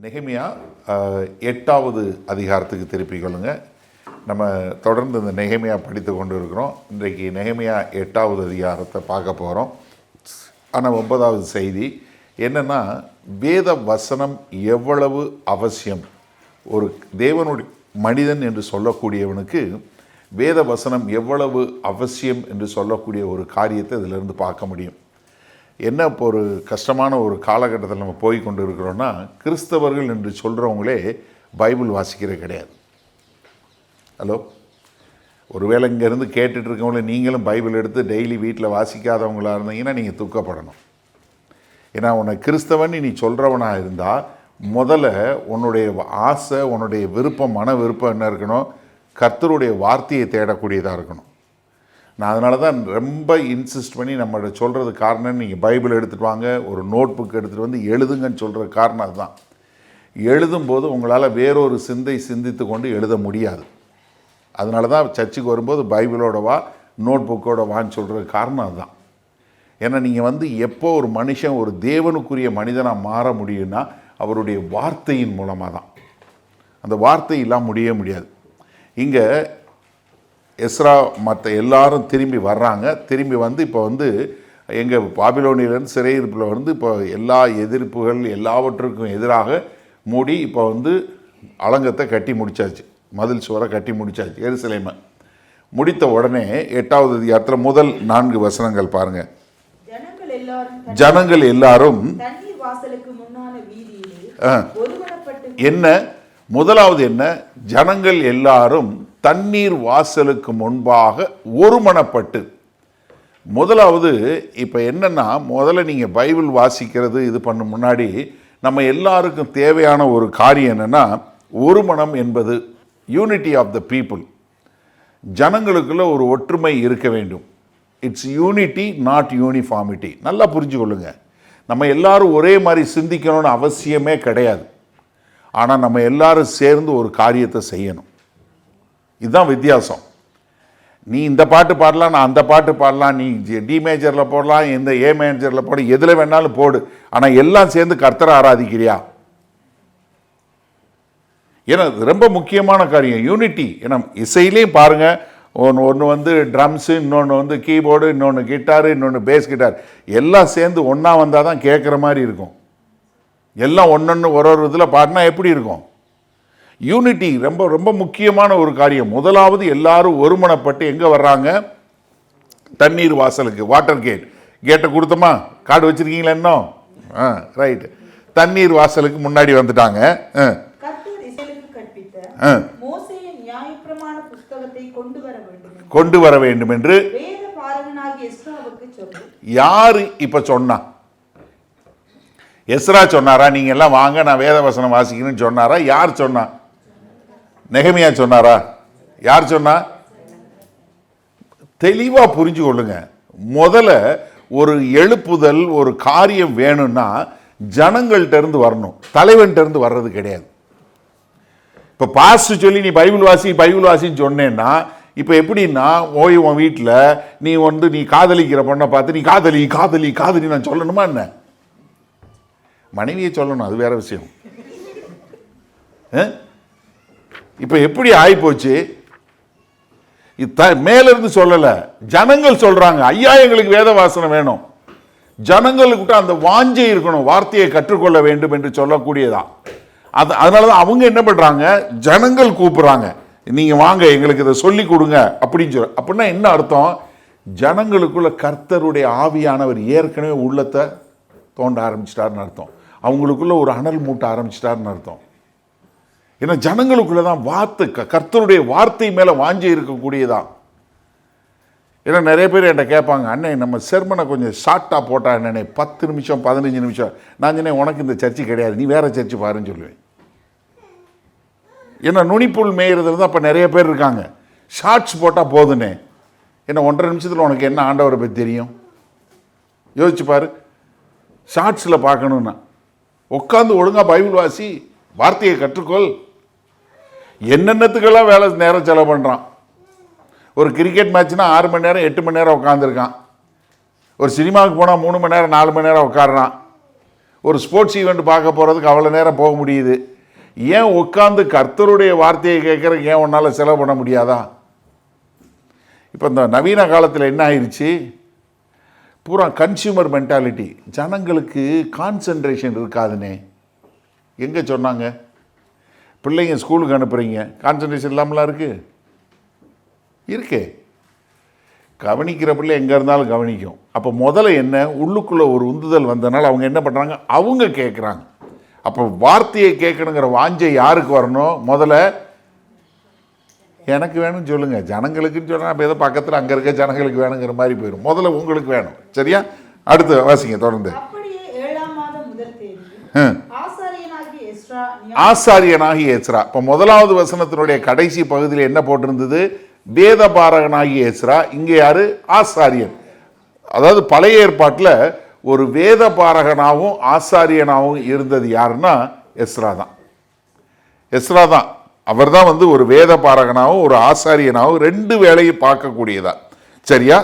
நெகேமியா 8வது அதிகாரத்துக்கு திருப்பிக் கொள்ளுங்க. நம்ம தொடர்ந்து இந்த நெகேமியா படித்து கொண்டு இருக்கிறோம். இன்றைக்கு நெகேமியா 8வது அதிகாரத்தை பார்க்க போகிறோம். ஆனால் 9வது செய்தி என்னென்னா, வேத வசனம் எவ்வளவு அவசியம். ஒரு தேவனுடைய மனிதன் என்று சொல்லக்கூடியவனுக்கு வேத வசனம் எவ்வளவு அவசியம் என்று சொல்லக்கூடிய ஒரு காரியத்தை இதிலிருந்து பார்க்க முடியும். என்ன இப்போ ஒரு கஷ்டமான ஒரு காலகட்டத்தில் நம்ம போய் கொண்டு இருக்கிறோன்னா, கிறிஸ்தவர்கள் என்று சொல்கிறவங்களே பைபிள் வாசிக்கிறது கிடையாது. ஹலோ, ஒருவேளை இங்கேருந்து கேட்டுட்டு இருக்கவங்கள நீங்களும் பைபிள் எடுத்து டெய்லி வீட்டில் வாசிக்காதவங்களா இருந்தீங்கன்னா நீங்கள் துக்கப்படணும். ஏன்னா உன்னை கிறிஸ்தவன் நீ சொல்கிறவனாக இருந்தால் முதல்ல உன்னுடைய ஆசை, உன்னுடைய விருப்பம், மன விருப்பம் என்ன இருக்கணும்? கர்த்தருடைய வார்த்தையை தேடக்கூடியதாக இருக்கணும். நான் அதனால தான் ரொம்ப இன்சிஸ்ட் பண்ணி நம்மளோட சொல்கிறது காரணம், நீங்கள் பைபிள் எடுத்துகிட்டு வாங்க, ஒரு நோட் புக் எடுத்துகிட்டு வந்து எழுதுங்கன்னு சொல்கிற காரணம் அதுதான். எழுதும்போது உங்களால் வேறொரு சிந்தித்து கொண்டு எழுத முடியாது. அதனால தான் சர்ச்சுக்கு வரும்போது பைபிளோட வா, நோட் புக்கோட வான்னு சொல்கிற காரணம் அதுதான். ஏன்னா நீங்கள் எப்போ ஒரு மனுஷன் ஒரு தேவனுக்குரிய மனிதனாக மாற முடியும்னா அவருடைய வார்த்தையின் மூலமாக தான். அந்த வார்த்தை இல்லாமல் முடியவே முடியாது. இங்கே எஸ்ரா மற்ற எல்லாரும் திரும்பி வர்றாங்க. திரும்பி இப்போ எங்கள் பாபிலோனியிலேருந்து சிறையிருப்பில் இப்போ எல்லா எதிர்ப்புகள் எல்லாவற்றுக்கும் எதிராக மூடி இப்போ அலங்கத்தை கட்டி முடித்தாச்சு, மதில் சுவரை கட்டி முடித்தாச்சு. எருசலேமை முடித்த உடனே 8வது அதிகாரத்தில் முதல் 4 வசனங்கள் பாருங்கள். ஜனங்கள் எல்லாரும் என்ன, முதலாவது என்ன, ஜனங்கள் எல்லாரும் தண்ணீர் வாசலுக்கு முன்பாக ஒருமனப்பட்டு. முதலாவது இப்போ என்னென்னா, முதல்ல நீங்கள் பைபிள் வாசிக்கிறது இது பண்ண முன்னாடி நம்ம எல்லாருக்கும் தேவையான ஒரு காரியம் என்னென்னா, ஒரு மனம் என்பது யூனிட்டி ஆஃப் த பீப்புள். ஜனங்களுக்குள்ள ஒரு ஒற்றுமை இருக்க வேண்டும். It's unity, not uniformity. நல்லா புரிஞ்சு கொள்ளுங்க. நம்ம எல்லாரும் ஒரே மாதிரி சிந்திக்கணும்னு அவசியமே கிடையாது. ஆனால் நம்ம எல்லாரும் சேர்ந்து ஒரு காரியத்தை செய்யணும். இதுதான் வித்தியாசம். நீ இந்த பாட்டு பாடலாம், நான் அந்த பாட்டு பாடலாம், நீ டி மேஜரில் போடலாம், இந்த ஏ மேஜரில் போட, எதில் வேணாலும் போடு. ஆனால் எல்லாம் சேர்ந்து கர்த்தரை ஆராதிக்கிறியா? ஏன்னா ரொம்ப முக்கியமான காரியம் யூனிட்டி. ஏன்னா இசையிலையும் பாருங்கள், ஒன்று ட்ரம்ஸு, இன்னொன்று கீபோர்டு, இன்னொன்று கிட்டாரு, இன்னொன்று பேஸ் கிட்டார், எல்லாம் சேர்ந்து ஒன்றா வந்தால் தான் கேட்குற மாதிரி இருக்கும். எல்லாம் ஒன்று ஒரு இதில் பாடினா எப்படி இருக்கும்? யூனிட்டி ரொம்ப ரொம்ப முக்கியமான ஒரு காரியம். முதலாவது எல்லாரும் ஒருமனப்பட்டு எங்கே வர்றாங்க? தண்ணீர் வாசலுக்கு, வாட்டர் கேட்டை கொடுத்தோமா? கார்டு வச்சுருக்கீங்களா இன்னும்? ரைட்டு. தண்ணீர் வாசலுக்கு முன்னாடி வந்துட்டாங்க. கொண்டு வர வேண்டும் என்று யாரு இப்ப சொன்னா? எஸ்ரா சொன்னாரா? நீங்க எல்லாம் வாங்க நான் வேத வசனம் வாசிக்கணும்னு சொன்னாரா? யார் சொன்னா? நெகேமியா சொன்னாரா? யார் சொன்னா? தெளிவா புரிஞ்சு கொள்ளுங்க. முதல்ல ஒரு எழுப்புதல், ஒரு காரியம் வேணும்னா ஜனங்கள்ட்ட இருந்து வரணும், தலைவன்கிட்ட இருந்து வர்றது கிடையாது. இப்ப பாஸ்ட் சொல்லி நீ பைபிள் வாசின்னு சொன்னேன்னா, இப்போ எப்படின்னா, உன் வீட்டில் நீ காதலிக்கிற பொண்ணை பார்த்து நீ காதலி காதலி காதலி நான் சொல்லணுமா என்ன? மனைவியை சொல்லணும், அது வேற விஷயம். இப்போ எப்படி ஆயிப்போச்சு? மேலிருந்து சொல்லலை, ஜனங்கள் சொல்றாங்க, ஐயா எங்களுக்கு வேத வாசனம் வேணும். ஜனங்களுக்கு அந்த வாஞ்சை இருக்கணும், வார்த்தையை கற்றுக்கொள்ள வேண்டும் என்று சொல்லக்கூடியதான். அதனாலதான் அவங்க என்ன பண்றாங்க, ஜனங்கள் கூப்பிடுறாங்க, நீங்க வாங்க எங்களுக்கு இதை சொல்லி கொடுங்க அப்படின்னு சொல்ல. அப்படின்னா என்ன அர்த்தம்? ஜனங்களுக்குள்ள கர்த்தருடைய ஆவியானவர் ஏற்கனவே உள்ளத்தை தோண்ட ஆரம்பிச்சிட்டாருன்னு அர்த்தம். அவங்களுக்குள்ள ஒரு அனல் மூட்ட ஆரம்பிச்சிட்டாருன்னு அர்த்தம். ஏன்னா ஜனங்களுக்குள்ளதான் வார்த்தை, கர்த்தருடைய வார்த்தை மேல வாஞ்சி இருக்கக்கூடியதான். ஏன்னா நிறைய பேர் என்கிட்ட கேட்பாங்க, அண்ணே நம்ம செர்மனை கொஞ்சம் ஷார்ட்டா போட்டா என்னண்ணே, 10 நிமிஷம் 15 நிமிஷம். நான் சொன்னேன், உனக்கு இந்த சர்ச்சு கிடையாது, நீ வேற சர்ச்சு பாருன்னு சொல்லுவேன். ஏன்னா நுனிப்புள் மேயறதுல தான் இப்போ நிறைய பேர் இருக்காங்க. ஷார்ட்ஸ் போட்டால் போதுனே, ஏன்னா 1.5 நிமிஷத்தில் உனக்கு என்ன ஆண்டவரை பற்றி தெரியும்? யோசிச்சு பாரு. ஷார்ட்ஸில் பார்க்கணுன்னா உட்காந்து ஒழுங்காக பைபிள் வாசி, வார்த்தையை கற்றுக்கொள். என்னென்னத்துக்கெல்லாம் நேரம் செலவு பண்ணுறான். ஒரு கிரிக்கெட் மேட்ச்னா 6 மணி நேரம் 8 மணி நேரம் உட்காந்துருக்கான். ஒரு சினிமாவுக்கு போனால் 3 மணி நேரம் 4 மணி நேரம் உட்காடுறான். ஒரு ஸ்போர்ட்ஸ் ஈவெண்ட் பார்க்க போகிறதுக்கு அவ்வளோ நேரம் போக முடியுது. ஏன் உட்காந்து கர்த்தருடைய வார்த்தையை கேட்குறதுக்கு ஏன் உன்னால் செலவு பண்ண முடியாதா? இப்போ இந்த நவீன காலத்தில் என்ன ஆயிடுச்சு, பூரா கன்சியூமர் மென்டாலிட்டி. ஜனங்களுக்கு கான்சன்ட்ரேஷன் இருக்காதுன்னே எங்கே சொன்னாங்க? பிள்ளைங்க ஸ்கூலுக்கு அனுப்புகிறீங்க, கான்சன்ட்ரேஷன் இல்லாமலாம் இருக்கே. கவனிக்கிற பிள்ளை எங்கே இருந்தாலும் கவனிக்கும். அப்போ முதல்ல என்ன, உள்ளுக்குள்ளே ஒரு உந்துதல் வந்ததுனால அவங்க என்ன பண்ணுறாங்க, அவங்க கேட்குறாங்க. அப்போ வார்த்தையை கேட்கணுங்கிற வாஞ்சை யாருக்கு வரணும்? முதல்ல எனக்கு வேணும்னு சொல்லுங்கள். ஜனங்களுக்குன்னு சொன்னால் அப்போ ஏதோ பக்கத்தில் அங்கே இருக்க ஜனங்களுக்கு வேணுங்கிற மாதிரி போயிடும். முதல்ல உங்களுக்கு வேணும். சரியா? அடுத்து வாசிங்க தொடர்ந்து. ஆசாரியனாகி எஸ்ரா. இப்போ முதலாவது வசனத்தினுடைய கடைசி பகுதியில் என்ன போட்டிருந்தது? வேதபாரகனாகி எஸ்ரா. இங்கே யாரு? ஆசாரியன். அதாவது பழைய ஏற்பாட்டில் ஒரு வேதபாரகனாகவும் ஆசாரியனாகவும் இருந்தது யாருன்னா எஸ்ரா தான். அவர் தான் ஒரு வேதபாரகனாகவும் ஒரு ஆசாரியனாகவும் ரெண்டு வேலையை பார்க்கக்கூடியதா. சரியா?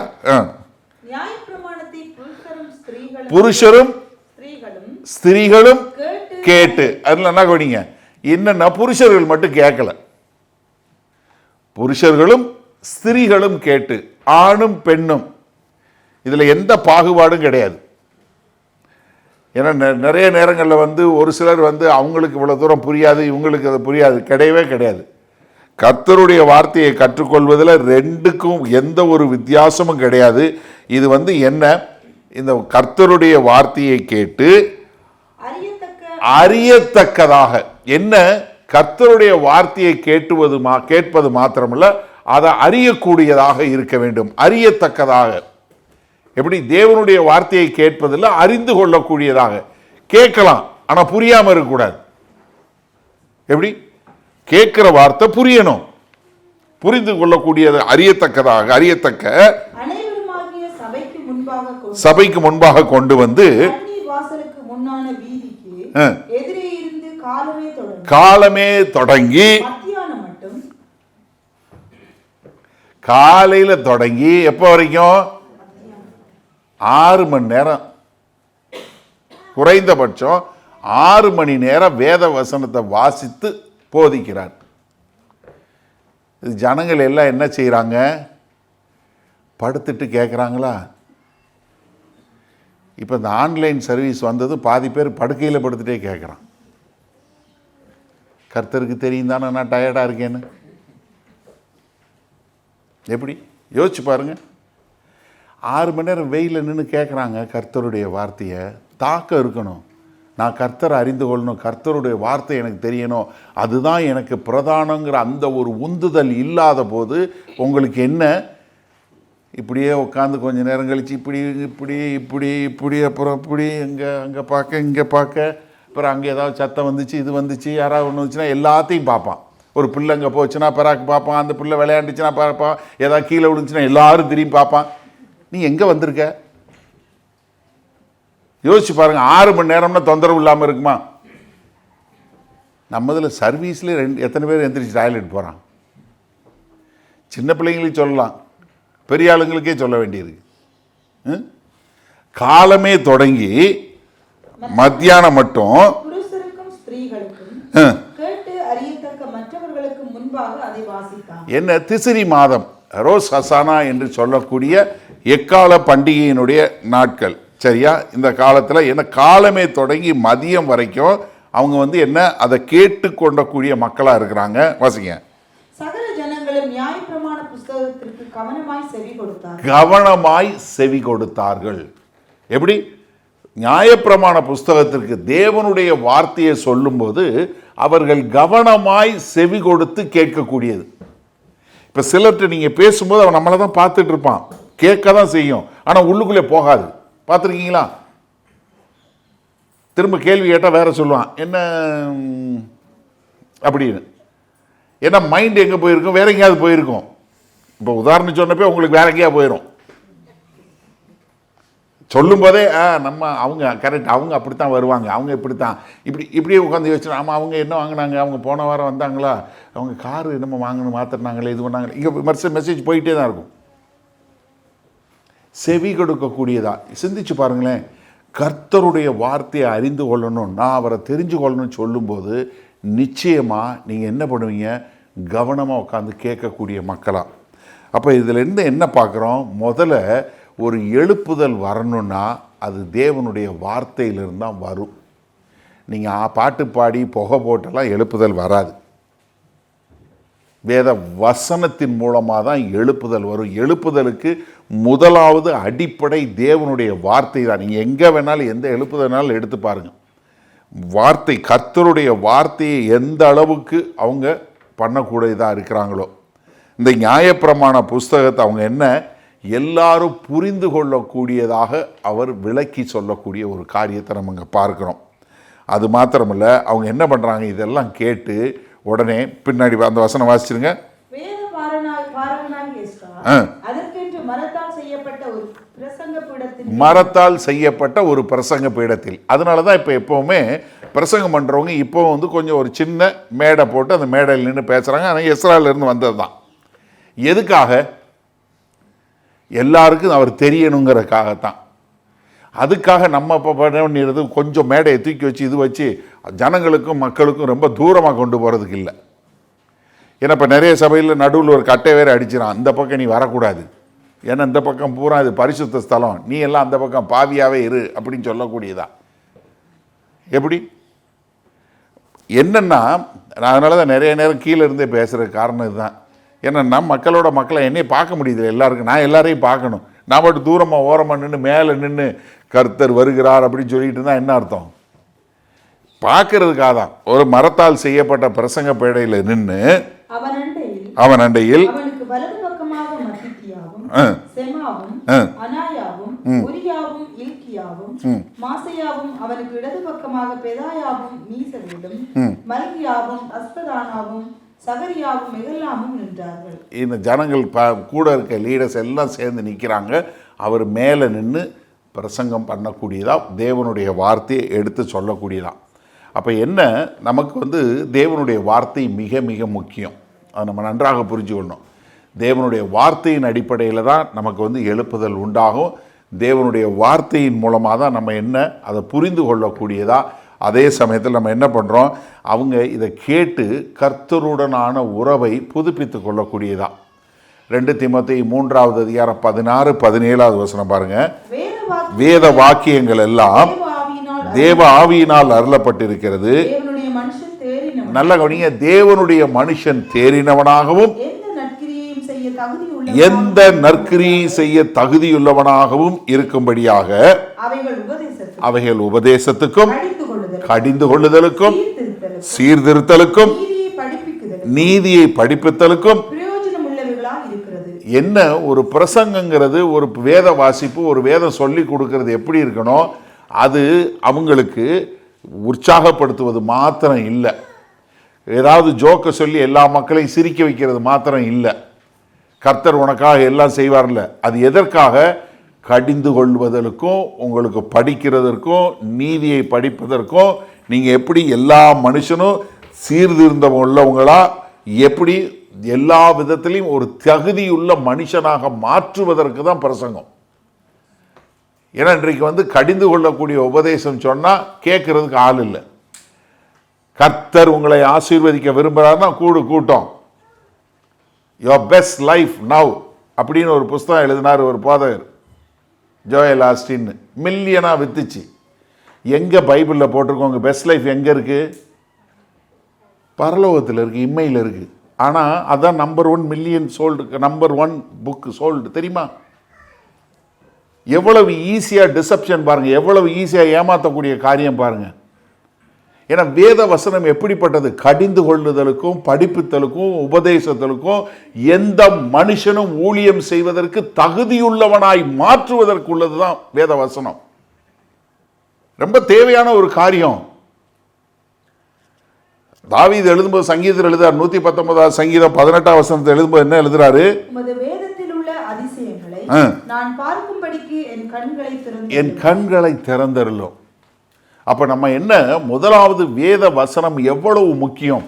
புருஷரும் ஸ்திரீகளும் கேட்டு. அதுல என்ன கவனிங்க, என்னன்னா புருஷர்கள் மட்டும் கேட்கல, புருஷர்களும் ஸ்திரீகளும் கேட்டு, ஆணும் பெண்ணும், இதுல எந்த பாகுபாடும் கிடையாது. ஏன்னா நிறைய நேரங்களில் ஒரு சிலர் அவங்களுக்கு இவ்வளோ தூரம் புரியாது, இவங்களுக்கு அது புரியாது. கிடையவே கிடையாது. கர்த்தருடைய வார்த்தையை கற்றுக்கொள்வதில் ரெண்டுக்கும் எந்த ஒரு வித்தியாசமும் கிடையாது. இது என்ன, இந்த கர்த்தருடைய வார்த்தையை கேட்டு அறியத்தக்கதாக, என்ன, கர்த்தருடைய வார்த்தையை கேட்பது மாத்திரமல்ல, அதை அறியக்கூடியதாக இருக்க வேண்டும். அறியத்தக்கதாக. எப்படி? தேவனுடைய வார்த்தையை கேட்பதில் அறிந்து கொள்ளக்கூடியதாக. கேட்கலாம், ஆனால் புரியாமல் இருக்கக்கூடாது. எப்படி? கேட்கிற வார்த்தை புரியணும், புரிந்து கொள்ளக்கூடியது, அறியத்தக்க சபைக்கு முன்பாக கொண்டு வந்து காலமே தொடங்கி காலையில தொடங்கி எப்போ வரைக்கும்? 6 மணி நேரம், குறைந்தபட்சம் 6 மணி நேரம் வேத வசனத்தை வாசித்து போதிக்கிறார். ஜனங்கள் எல்லாம் என்ன செய்யறாங்க? படுத்துட்டு கேட்குறாங்களா? இப்போ இந்த ஆன்லைன் சர்வீஸ் வந்தது, பாதி பேர் படுக்கையில் படுத்துட்டே கேட்குறான். கர்த்தருக்கு தெரியும் தானே நான் டயர்டாக இருக்கேன்னு. எப்படி? யோசிச்சு பாருங்க. 6 மணி நேரம் வெயிலில் நின்று கேட்குறாங்க கர்த்தருடைய வார்த்தையை. தாக்கம் இருக்கணும், நான் கர்த்தரை அறிந்து கொள்ளணும், கர்த்தருடைய வார்த்தை எனக்கு தெரியணும், அதுதான் எனக்கு பிரதானங்கிற அந்த ஒரு உந்துதல் இல்லாத போது உங்களுக்கு என்ன, இப்படியே உட்காந்து கொஞ்ச நேரம் கழித்து இப்படி அப்புறம் இப்படி அங்கே பார்க்க இங்கே பார்க்க, அப்புறம் அங்கே ஏதாவது சத்தம் வந்துச்சு, இது வந்துச்சு, யாராவது ஒன்று வந்துச்சுன்னா எல்லாத்தையும் பார்ப்பான். ஒரு பிள்ளை அங்கே போச்சுன்னா பிறாக்கு பார்ப்பான், அந்த பிள்ளை விளையாண்டுச்சுன்னா பார்ப்பான், ஏதாவது கீழே விழுந்துச்சுன்னா எல்லாரும் திரும்பி பார்ப்பான். நீ எங்கே வந்திருக்க? யோசிச்சு பாருங்க. 6 மணி நேரம்னா தொந்தரவு இல்லாமல் இருக்குமா? நம்ம இதில் சர்வீஸில் எத்தனை பேர் எந்திரிச்சு டாய்லெட் போகிறான்? சின்ன பிள்ளைங்களுக்கு சொல்லலாம், பெரிய ஆளுங்களுக்கே சொல்ல வேண்டியிருக்கு. காலமே தொடங்கி மத்தியானம் மட்டும் என்ன, திசிரி மாதம், ரோஸ் ஹசானா என்று சொல்லக்கூடிய எக்கால பண்டிகையினுடைய நாட்கள். சரியா? இந்த காலத்தில் என்ன, காலமே தொடங்கி மதியம் வரைக்கும் அவங்க என்ன, அதை கேட்டு கொண்டக்கூடிய மக்களாக இருக்கிறாங்க. வாசிங்க. கவனமாய் செவி கொடுத்தார்கள். எப்படி? நியாயப்பிரமாண புஸ்தகத்திற்கு தேவனுடைய வார்த்தையை சொல்லும்போது அவர்கள் கவனமாய் செவி கொடுத்து கேட்கக்கூடியது. இப்போ சிலர்கிட்ட நீங்கள் பேசும்போது அவன் நம்மளை தான் பார்த்துட்டு இருப்பான், கேட்க தான் செய்யும், ஆனால் உள்ளுக்குள்ளே போகாது. பார்த்துருக்கீங்களா? திரும்ப கேள்வி கேட்டால் வேற சொல்லுவான், என்ன அப்படின்னு. ஏன்னா மைண்ட் எங்கே போயிருக்கும், வேற எங்கேயாவது போயிருக்கும். இப்போ உதாரணம் சொன்னப்போ உங்களுக்கு வேற எங்கேயா போயிடும். சொல்லும் போதே அவங்க கரெக்ட், அவங்க அப்படித்தான் வருவாங்க, அவங்க இப்படித்தான், இப்படியே உட்காந்து யோசிச்சு, ஆமாம் அவங்க என்ன வாங்கினாங்க, அவங்க போன வாரம் வந்தாங்களா, அவங்க காரு என்னமோ வாங்கணும் மாற்றினாங்களே, இது பண்ணாங்களே, இங்கே மெசேஜ் போயிட்டே தான் இருக்கும். செவி கொடுக்கக்கூடியதா. சிந்திச்சு பாருங்களேன். கர்த்தருடைய வார்த்தையை அறிந்து கொள்ளணும், நான் அவரை தெரிஞ்சு கொள்ளணும்னு சொல்லும்போது நிச்சயமாக நீங்கள் என்ன பண்ணுவீங்க, கவனமாக உட்காந்து கேட்கக்கூடிய மக்களாக. அப்போ இதிலேருந்து என்ன பார்க்குறோம், முதல்ல ஒரு எழுப்புதல் வரணுன்னா அது தேவனுடைய வார்த்தையிலிருந்து தான் வரும். நீங்கள் பாட்டு பாடி புகை போட்டெல்லாம் எழுப்புதல் வராது. வேத வசனத்தின் மூலமாக தான் எழுப்புதல் வரும். எழுப்புதலுக்கு முதலாவது அடிப்படை தேவனுடைய வார்த்தை தான். நீங்கள் எங்கே வேணாலும் எந்த எழுப்புதல்னாலும் எடுத்து பாருங்கள், வார்த்தை, கர்த்தருடைய வார்த்தையை எந்த அளவுக்கு அவங்க பண்ணக்கூடியதாக இருக்கிறாங்களோ. இந்த நியாயப்பிரமாண புஸ்தகத்தை அவங்க என்ன எல்லாரும் புரிந்து கொள்ளக்கூடியதாக அவர் விளக்கி சொல்லக்கூடிய ஒரு காரியத்தை நம்ம இங்கே பார்க்குறோம். அது மாத்திரமில்ல, அவங்க என்ன பண்ணுறாங்க, இதெல்லாம் கேட்டு உடனே பின்னாடி அந்த வசனம் வாசிச்சிருங்க. மரத்தால் செய்யப்பட்ட ஒரு பிரசங்க பீடத்தில். அதனால தான் இப்போ எப்போவுமே பிரசங்கம் பண்ணுறவங்க இப்போ வந்து கொஞ்சம் ஒரு சின்ன மேடை போட்டு அந்த மேடையில் நின்று பேசுகிறாங்க. ஆனால் இஸ்ராயலிருந்து வந்தது தான். எதுக்காக? எல்லாருக்கும் அவர் தெரியணுங்கிறதுக்காகத்தான். அதுக்காக நம்ம இப்போ பண்ணிடுறது கொஞ்சம் மேடையை தூக்கி வச்சு இது வச்சு ஜனங்களுக்கும் மக்களுக்கும் ரொம்ப தூரமாக கொண்டு போகிறதுக்கு இல்லை. ஏன்னா இப்போ நிறைய சபையில் நடுவில் ஒரு கட்டை வேறு அடிச்சிடான், இந்த பக்கம் நீ வரக்கூடாது, ஏன்னா இந்த பக்கம் பூரா இது பரிசுத்த ஸ்தலம், நீ எல்லாம் அந்த பக்கம் பாவியாகவே இரு அப்படின்னு சொல்லக்கூடியதா. எப்படி என்னென்னா, அதனால தான் நிறைய நேரம் கீழே இருந்தே பேசுகிற காரணம் இதுதான். ஏன்னா மக்களோட மக்களை என்னையே பார்க்க முடியுது எல்லாருக்கும், நான் எல்லாரையும் பார்க்கணும். நான் மட்டும் தூரமாக ஓரமாக நின்று மேலே நின்று கர்த்தர் வருகிறார் அப்படின்னு சொல்லிட்டு இருந்தால் என்ன அர்த்தம்? பார்க்கறதுக்காக தான். ஒரு மரத்தால் செய்யப்பட்ட பிரசங்க பேடையில் நின்று அவன் அண்டையில் இந்த ஜனங்கள் கூட இருக்க லீடர்ஸ் எல்லாம் சேர்ந்து நிற்கிறாங்க. அவர் மேலே நின்று பிரசங்கம் பண்ணக்கூடியதா, தேவனுடைய வார்த்தையை எடுத்து சொல்லக்கூடியதா. அப்போ என்ன, நமக்கு வந்து தேவனுடைய வார்த்தை மிக மிக முக்கியம். அதை நம்ம நன்றாக புரிஞ்சுக்கணும். தேவனுடைய வார்த்தையின் அடிப்படையில் தான் நமக்கு வந்து எழுப்புதல் உண்டாகும். தேவனுடைய வார்த்தையின் மூலமாக தான் நம்ம என்ன அதை புரிந்து கொள்ளக்கூடியதா. அதே சமயத்தில் நம்ம என்ன பண்ணுறோம், அவங்க இதை கேட்டு கர்த்தருடனான உறவை புதுப்பித்து கொள்ளக்கூடியதா. 2 தீமோத்தேயு 3:16-17 வசனம் பாருங்க. வேத வாக்கியங்கள் எல்லாம் தேவ ஆவியினால் அருளப்பட்டிருக்கிறது. நல்ல கவனிங்க, தேவனுடைய மனுஷன் தேறினவனாகவும் எந்த நற்கிரியை செய்ய தகுதியுள்ளவனாகவும் இருக்கும்படியாக அவைகள் உபதேசத்துக்கும் கடிந்து கொள்ளுதலுக்கும் சீர்திருத்தலுக்கும் நீதியை படிப்பித்தலுக்கும். என்ன ஒரு பிரசங்கங்கிறது, ஒரு வேத வாசிப்பு, ஒரு வேதம் சொல்லி கொடுக்கறது எப்படி இருக்கணும், அது அவங்களுக்கு உற்சாகப்படுத்துவது மாத்திரம் இல்லை, ஏதாவது ஜோக்க சொல்லி எல்லா மக்களையும் சிரிக்க வைக்கிறது மாத்திரம் இல்லை, கர்த்தர் உனக்காக எல்லாம் செய்வார்ல. அது எதற்காக? கடிந்து கொள்வதற்கும் உங்களுக்கு படிக்கிறதற்கும் நீதியை படிப்பதற்கும். நீங்கள் எப்படி எல்லா மனுஷனும் சீர்திருந்தம் உள்ளவங்களா, எப்படி எல்லா விதத்திலையும் ஒரு தகுதியுள்ள மனுஷனாக மாற்றுவதற்கு தான் பிரசங்கம். ஏன்னா இன்றைக்கு வந்து கடிந்து கொள்ளக்கூடிய உபதேசம் சொன்னால் கேட்கறதுக்கு ஆள் இல்லை. கர்த்தர் உங்களை ஆசீர்வதிக்க விரும்புகிறாருன்னா கூட்டம். யுவர் பெஸ்ட் லைஃப் நவ் அப்படின்னு ஒரு புஸ்தகம் எழுதினார் ஒரு போதகர், ஜோயல் ஆஸ்டின். மில்லியனாக வித்துச்சு. எங்கே பைபிளில் போட்டிருக்கோங்க பெஸ்ட் லைஃப் எங்கே இருக்குது? பரலோகத்தில் இருக்குது, இம்மையில் இருக்குது. ஆனால் அதான் number 1 million sold, number 1 book sold. தெரியுமா? எவ்வளவு ஈஸியாக டிசப்ஷன் பாருங்கள், எவ்வளவு ஈஸியாக ஏமாற்றக்கூடிய காரியம் பாருங்கள். ஏன்னா வேத வசனம் எப்படிப்பட்டது? கடிந்து கொள்ளுதலுக்கும் படிப்புத்தலுக்கும் உபதேசத்தலுக்கும் எந்த மனுஷனும் ஊழியம் செய்வதற்கு தகுதியுள்ளவனாய் மாற்றுவதற்கு உள்ளது தான் வேத வசனம். ரொம்ப தேவையான ஒரு காரியம். தாவீது எழுதும்போது சங்கீதத்தில் எழுதுறார், 119 சங்கீதம் 18 வசனத்தை எழுதும்போது என்ன எழுதுறாரு? என் கண்களை திறந்தருளும். அப்ப நம்ம என்ன, முதலாவது வேத வசனம் எவ்வளவு முக்கியம்.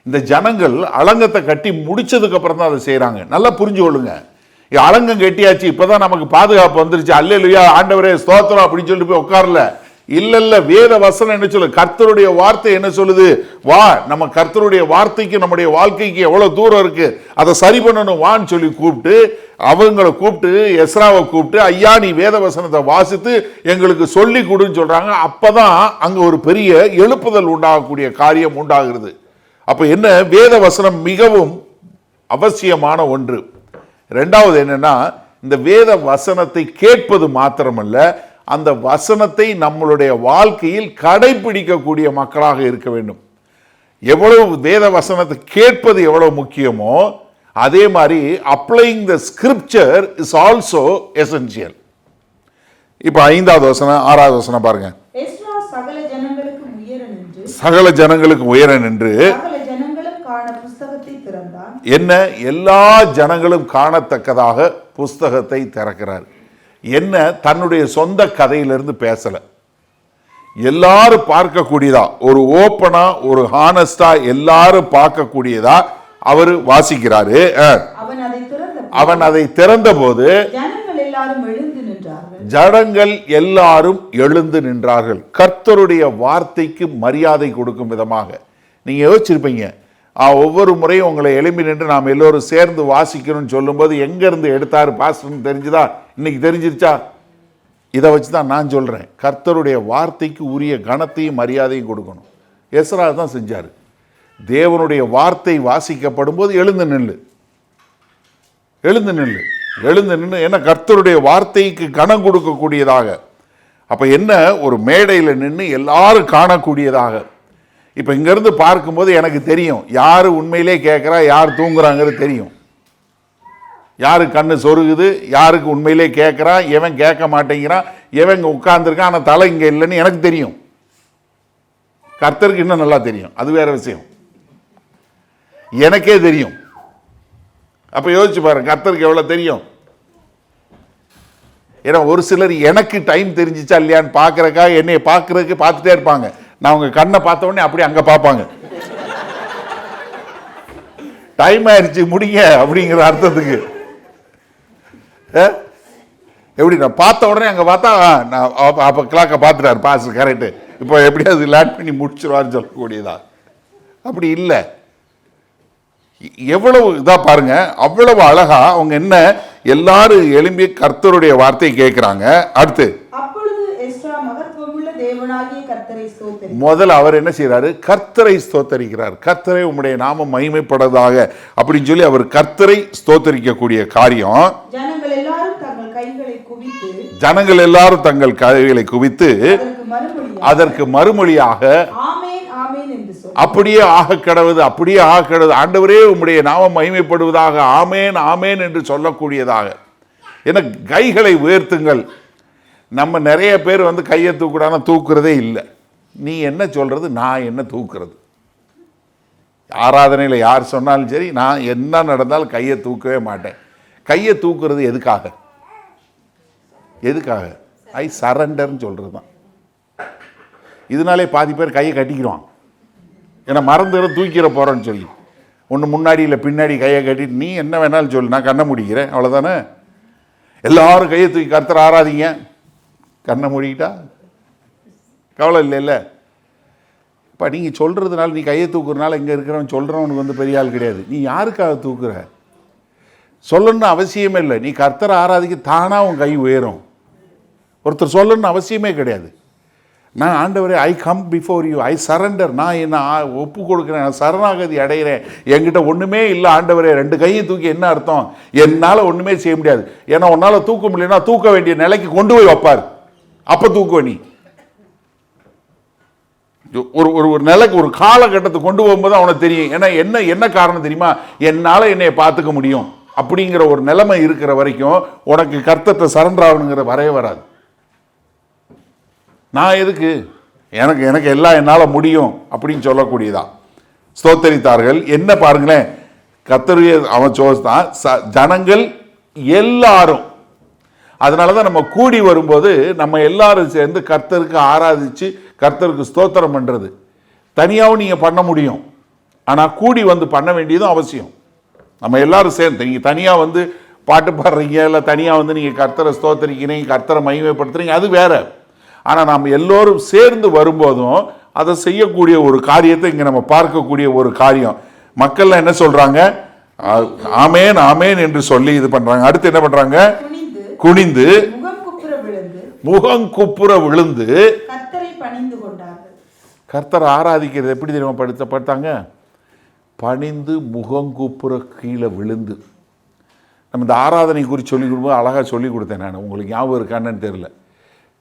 இந்த ஜனங்கள் அலங்கத்தை கட்டி முடிச்சதுக்கு அப்புறம் தான் அதை செய்யறாங்க. நல்லா புரிஞ்சு கொள்ளுங்க. அலங்கம் கட்டியாச்சு, இப்பதான் நமக்கு பாதுகாப்பு வந்துருச்சு, அல்லேலூயா ஆண்டவரே ஸ்தோத்திரம் அப்படின்னு சொல்லிட்டு போய் உட்காரல. இல்ல, வேத வசனம் என்ன சொல்லுது? கர்த்தருடைய வார்த்தை என்ன சொல்லுது? வா, நம்ம கர்த்தருடைய வார்த்தைக்கு நம்முடைய வாழ்க்கைக்கு எவ்வளவு தூரம் இருக்கு, அதை சரி பண்ணணும் வான்னு சொல்லி கூப்பிட்டு, அவங்களை கூப்பிட்டு, எஸ்ராவை கூப்பிட்டு, ஐயா நீ வேத வசனத்தை வாசித்து எங்களுக்கு சொல்லி கொடுன்னு சொல்றாங்க. அப்பதான் அங்க ஒரு பெரிய எழுப்புதல் உண்டாகக்கூடிய காரியம் உண்டாகிறது. அப்ப என்ன, வேத வசனம் மிகவும் அவசியமான ஒன்று. ரெண்டாவது என்னன்னா, இந்த வேத வசனத்தை கேட்பது மாத்திரமல்ல, அந்த வசனத்தை நம்மளுடைய வாழ்க்கையில் கடைபிடிக்கக்கூடிய மக்களாக இருக்க வேண்டும். எவ்வளவு வேத வசனத்தை கேட்பது எவ்வளவு முக்கியமோ அதே மாதிரி applying the scripture is also essential. இப்ப 5வது வசனம் 6வது வசனம் பாருங்க. சகல ஜனங்களுக்கு உயர நின்று என்ன, எல்லா ஜனங்களும் காணத்தக்கதாக புஸ்தகத்தை திறக்கிறார். என்ன, தன்னுடைய சொந்த கதையிலிருந்து பேசல, எல்லாரும் பார்க்கக்கூடியதா, ஒரு ஓப்பனா, ஒரு ஹானஸ்டா எல்லாரும் பார்க்கக்கூடியதா அவர் வாசிக்கிறாரு. அவன் அதை திறந்த போது ஜனங்கள் எல்லாரும் எழுந்து நின்றார்கள். கர்த்தருடைய வார்த்தைக்கு மரியாதை கொடுக்கும் விதமாக. நீங்க யோசிச்சிருப்பீங்க, ஒவ்வொரு முறையும் உங்களை எழுப்பி நின்று நாம் எல்லோரும் சேர்ந்து வாசிக்கணும்னு சொல்லும்போது எங்க இருந்து எடுத்தாரு பாஸ்டர்னு தெரிஞ்சுதா? இன்னைக்கு தெரிஞ்சிருச்சா? இதை வச்சுதான் நான் சொல்றேன், கர்த்தருடைய வார்த்தைக்கு உரிய கனத்தையும் மரியாதையும் கொடுக்கணும். எஸ்ரா தான் செஞ்சாரு. தேவனுடைய வார்த்தை வாசிக்கப்படும் போது எழுந்து நின்று என்ன, கர்த்தருடைய வார்த்தைக்கு கனம் கொடுக்கக்கூடியதாக. அப்ப என்ன, ஒரு மேடையில் நின்று எல்லாரும் காணக்கூடியதாக. இப்ப இங்க இருந்து பார்க்கும்போது எனக்கு தெரியும் யாரு உண்மையிலே கேட்கிறா, யார் தூங்குறாங்கிறது தெரியும். யாரு கண்ணு சொருகுது, யாருக்கு உண்மையிலே கேட்கிறான், எவன் கேட்க மாட்டேங்கிறான், எவன் உட்கார்ந்துருக்கான் ஆனா தலை இங்க இல்லைன்னு எனக்கு தெரியும். கர்த்தருக்கு இன்னும் நல்லா தெரியும், அது வேற விஷயம். எனக்கே தெரியும். அப்ப யோசிச்சு பாருங்க, கர்த்தருக்கு எவ்வளவு தெரியும். ஏன்னா ஒரு சிலர் எனக்கு டைம் தெரிஞ்சிச்சா இல்லையான்னு பாக்குறதுக்காக என்னைய பாக்குறதுக்கு பார்த்துட்டே இருப்பாங்க. நான் உங்க கண்ணை பார்த்த உடனே அப்படி அங்க பார்ப்பாங்க, டைம் ஆயிடுச்சு முடிங்க அப்படிங்கிற அர்த்தத்துக்கு. எப்படி நான் பார்த்த உடனே அங்க பார்த்தா அப்ப கிளாக்க பார்த்துட்டாரு பாஸ் கரெக்ட், இப்போ எப்படியாவது லேண்ட் பண்ணி முடிச்சிருவான்னு சொல்லக்கூடியதா? அப்படி இல்லை. எவ்வளவு இதா பாருங்க, அவ்வளவு அழகா அவங்க என்ன எல்லாரும் எழும்பி கர்த்தருடைய வார்த்தையை கேட்கிறாங்க. அடுத்து முதல்ல அவர் என்ன செய்யறாரு? கர்த்தரை ஸ்தோத்தரிக்கிறார். கர்த்தரை உம்முடைய நாமம் மகிமைப்படதாக அப்படின்னு சொல்லி அவர் கர்த்தரை ஸ்தோத்தரிக்கக்கூடிய காரியம். ஜனங்கள் எல்லாரும் தங்கள் கைகளை குவித்து அதற்கு மறுமொழியாக அப்படியே ஆக கடவுது, அப்படியே ஆக கடவுது, ஆண்டவரே உம்முடைய நாமம் மகிமைப்படுவதாக, ஆமேன் ஆமேன் என்று சொல்லக்கூடியதாக. ஏன்னா கைகளை உயர்த்துங்கள். நம்ம நிறைய பேர் வந்து கையை தூக்குறானா தூக்குறதே இல்லை. நீ என்ன சொல்றது, நான் என்ன தூக்குறது? ஆராதனையில் யார் சொன்னாலும் சரி, நான் என்ன நடந்தாலும் கையை தூக்கவே மாட்டேன். கையை தூக்குறது எதுக்காக? ஐ சரண்டர்னு சொல்றது தான். இதனாலே பாதி பேர் கையை கட்டிக்கிறான். ஏன்னா மறந்துட தூக்கிற போறேன்னு சொல்லி, ஒன்று முன்னாடி இல்லை பின்னாடி கையை கட்டிட்டு நீ என்ன வேணாலும் சொல்லு, நான் கண்ணை முடிக்கிறேன் அவ்வளோதானே. எல்லாரும் கையை தூக்கி கர்த்தரை ஆராதிங்க, கண்ணை மூடிக்கிட்டா கவலை இல்லை. இப்போ நீங்கள் சொல்கிறதுனால, நீ கையை தூக்குறதுனால இங்கே இருக்கிறவன் சொல்கிறவனுக்கு வந்து பெரிய ஆள் கிடையாது. நீ யாருக்காக தூக்குற? சொல்லணும்னு அவசியமே இல்லை. நீ கர்த்தரை ஆராதிக்க தானாக உன் கை உயரும். ஒருத்தர் சொல்லணும்னு அவசியமே கிடையாது. நான் ஆண்டவரே I come before you, I surrender, நான் என்ன ஒப்பு கொடுக்குறேன், நான் சரணாகதி அடைகிறேன், என்கிட்ட ஒன்றுமே இல்லை ஆண்டவரே. 2 கையை தூக்கி என்ன அர்த்தம்? என்னால் ஒன்றுமே செய்ய முடியாது. ஏன்னா உன்னால் தூக்க முடியலன்னா தூக்க வேண்டிய நிலைக்கு கொண்டு போய் வைப்பார், அப்போ தூக்குவ நீ. ஒரு நிலைக்கு ஒரு காலகட்டத்தை கொண்டு போகும்போது அவனுக்கு தெரியும். ஏன்னா என்ன காரணம் தெரியுமா? என்னால் என்னைய பார்த்துக்க முடியும் அப்படிங்கிற ஒரு நிலைமை இருக்கிற வரைக்கும் உனக்கு கர்த்தத்தை சரண்டர் ஆகணுங்கிற வரவே வராது. நான் எதுக்கு, எனக்கு எல்லாம் என்னால் முடியும் அப்படின்னு சொல்லக்கூடியதான். ஸ்தோத்தரித்தார்கள். என்ன பாருங்களேன், கர்த்தருடைய அவன் சோஸ்தான் ஜனங்கள் எல்லாரும். அதனால தான் நம்ம கூடி வரும்போது நம்ம எல்லாரும் சேர்ந்து கர்த்தருக்கு ஆராதிச்சு கர்த்தருக்கு ஸ்தோத்திரம் பண்ணுறது. தனியாகவும் நீங்கள் பண்ண முடியும், ஆனால் கூடி வந்து பண்ண வேண்டியதும் அவசியம். நம்ம எல்லாரும் சேர்ந்து, நீங்கள் தனியாக வந்து பாட்டு பாடுறீங்க, இல்லை தனியாக வந்து நீங்கள் கர்த்தரை ஸ்தோத்திரிக்கிறீங்க, கர்த்தரை மகிமைப்படுத்துறீங்க, அது வேற. ஆனால் நாம் எல்லோரும் சேர்ந்து வரும்போதும் அதை செய்யக்கூடிய ஒரு காரியத்தை இங்கே நம்ம பார்க்கக்கூடிய ஒரு காரியம். மக்கள்லாம் என்ன சொல்றாங்க? ஆமேன் ஆமேன் என்று சொல்லி இது பண்றாங்க. அடுத்து என்ன பண்றாங்க? குனிந்து முகம் குப்புற விழுந்து கர்த்தரை ஆராதிக்கிறது எப்படி தெரியுமா படுத்தாங்க? பணிந்து முகங்குப்புற கீழே விழுந்து. நம்ம இந்த ஆராதனை குறித்து சொல்லி கொடுக்கும்போது அழகாக சொல்லி கொடுத்தேன் நான். உங்களுக்கு ஞாபகம் இருக்கான்னு தெரியல.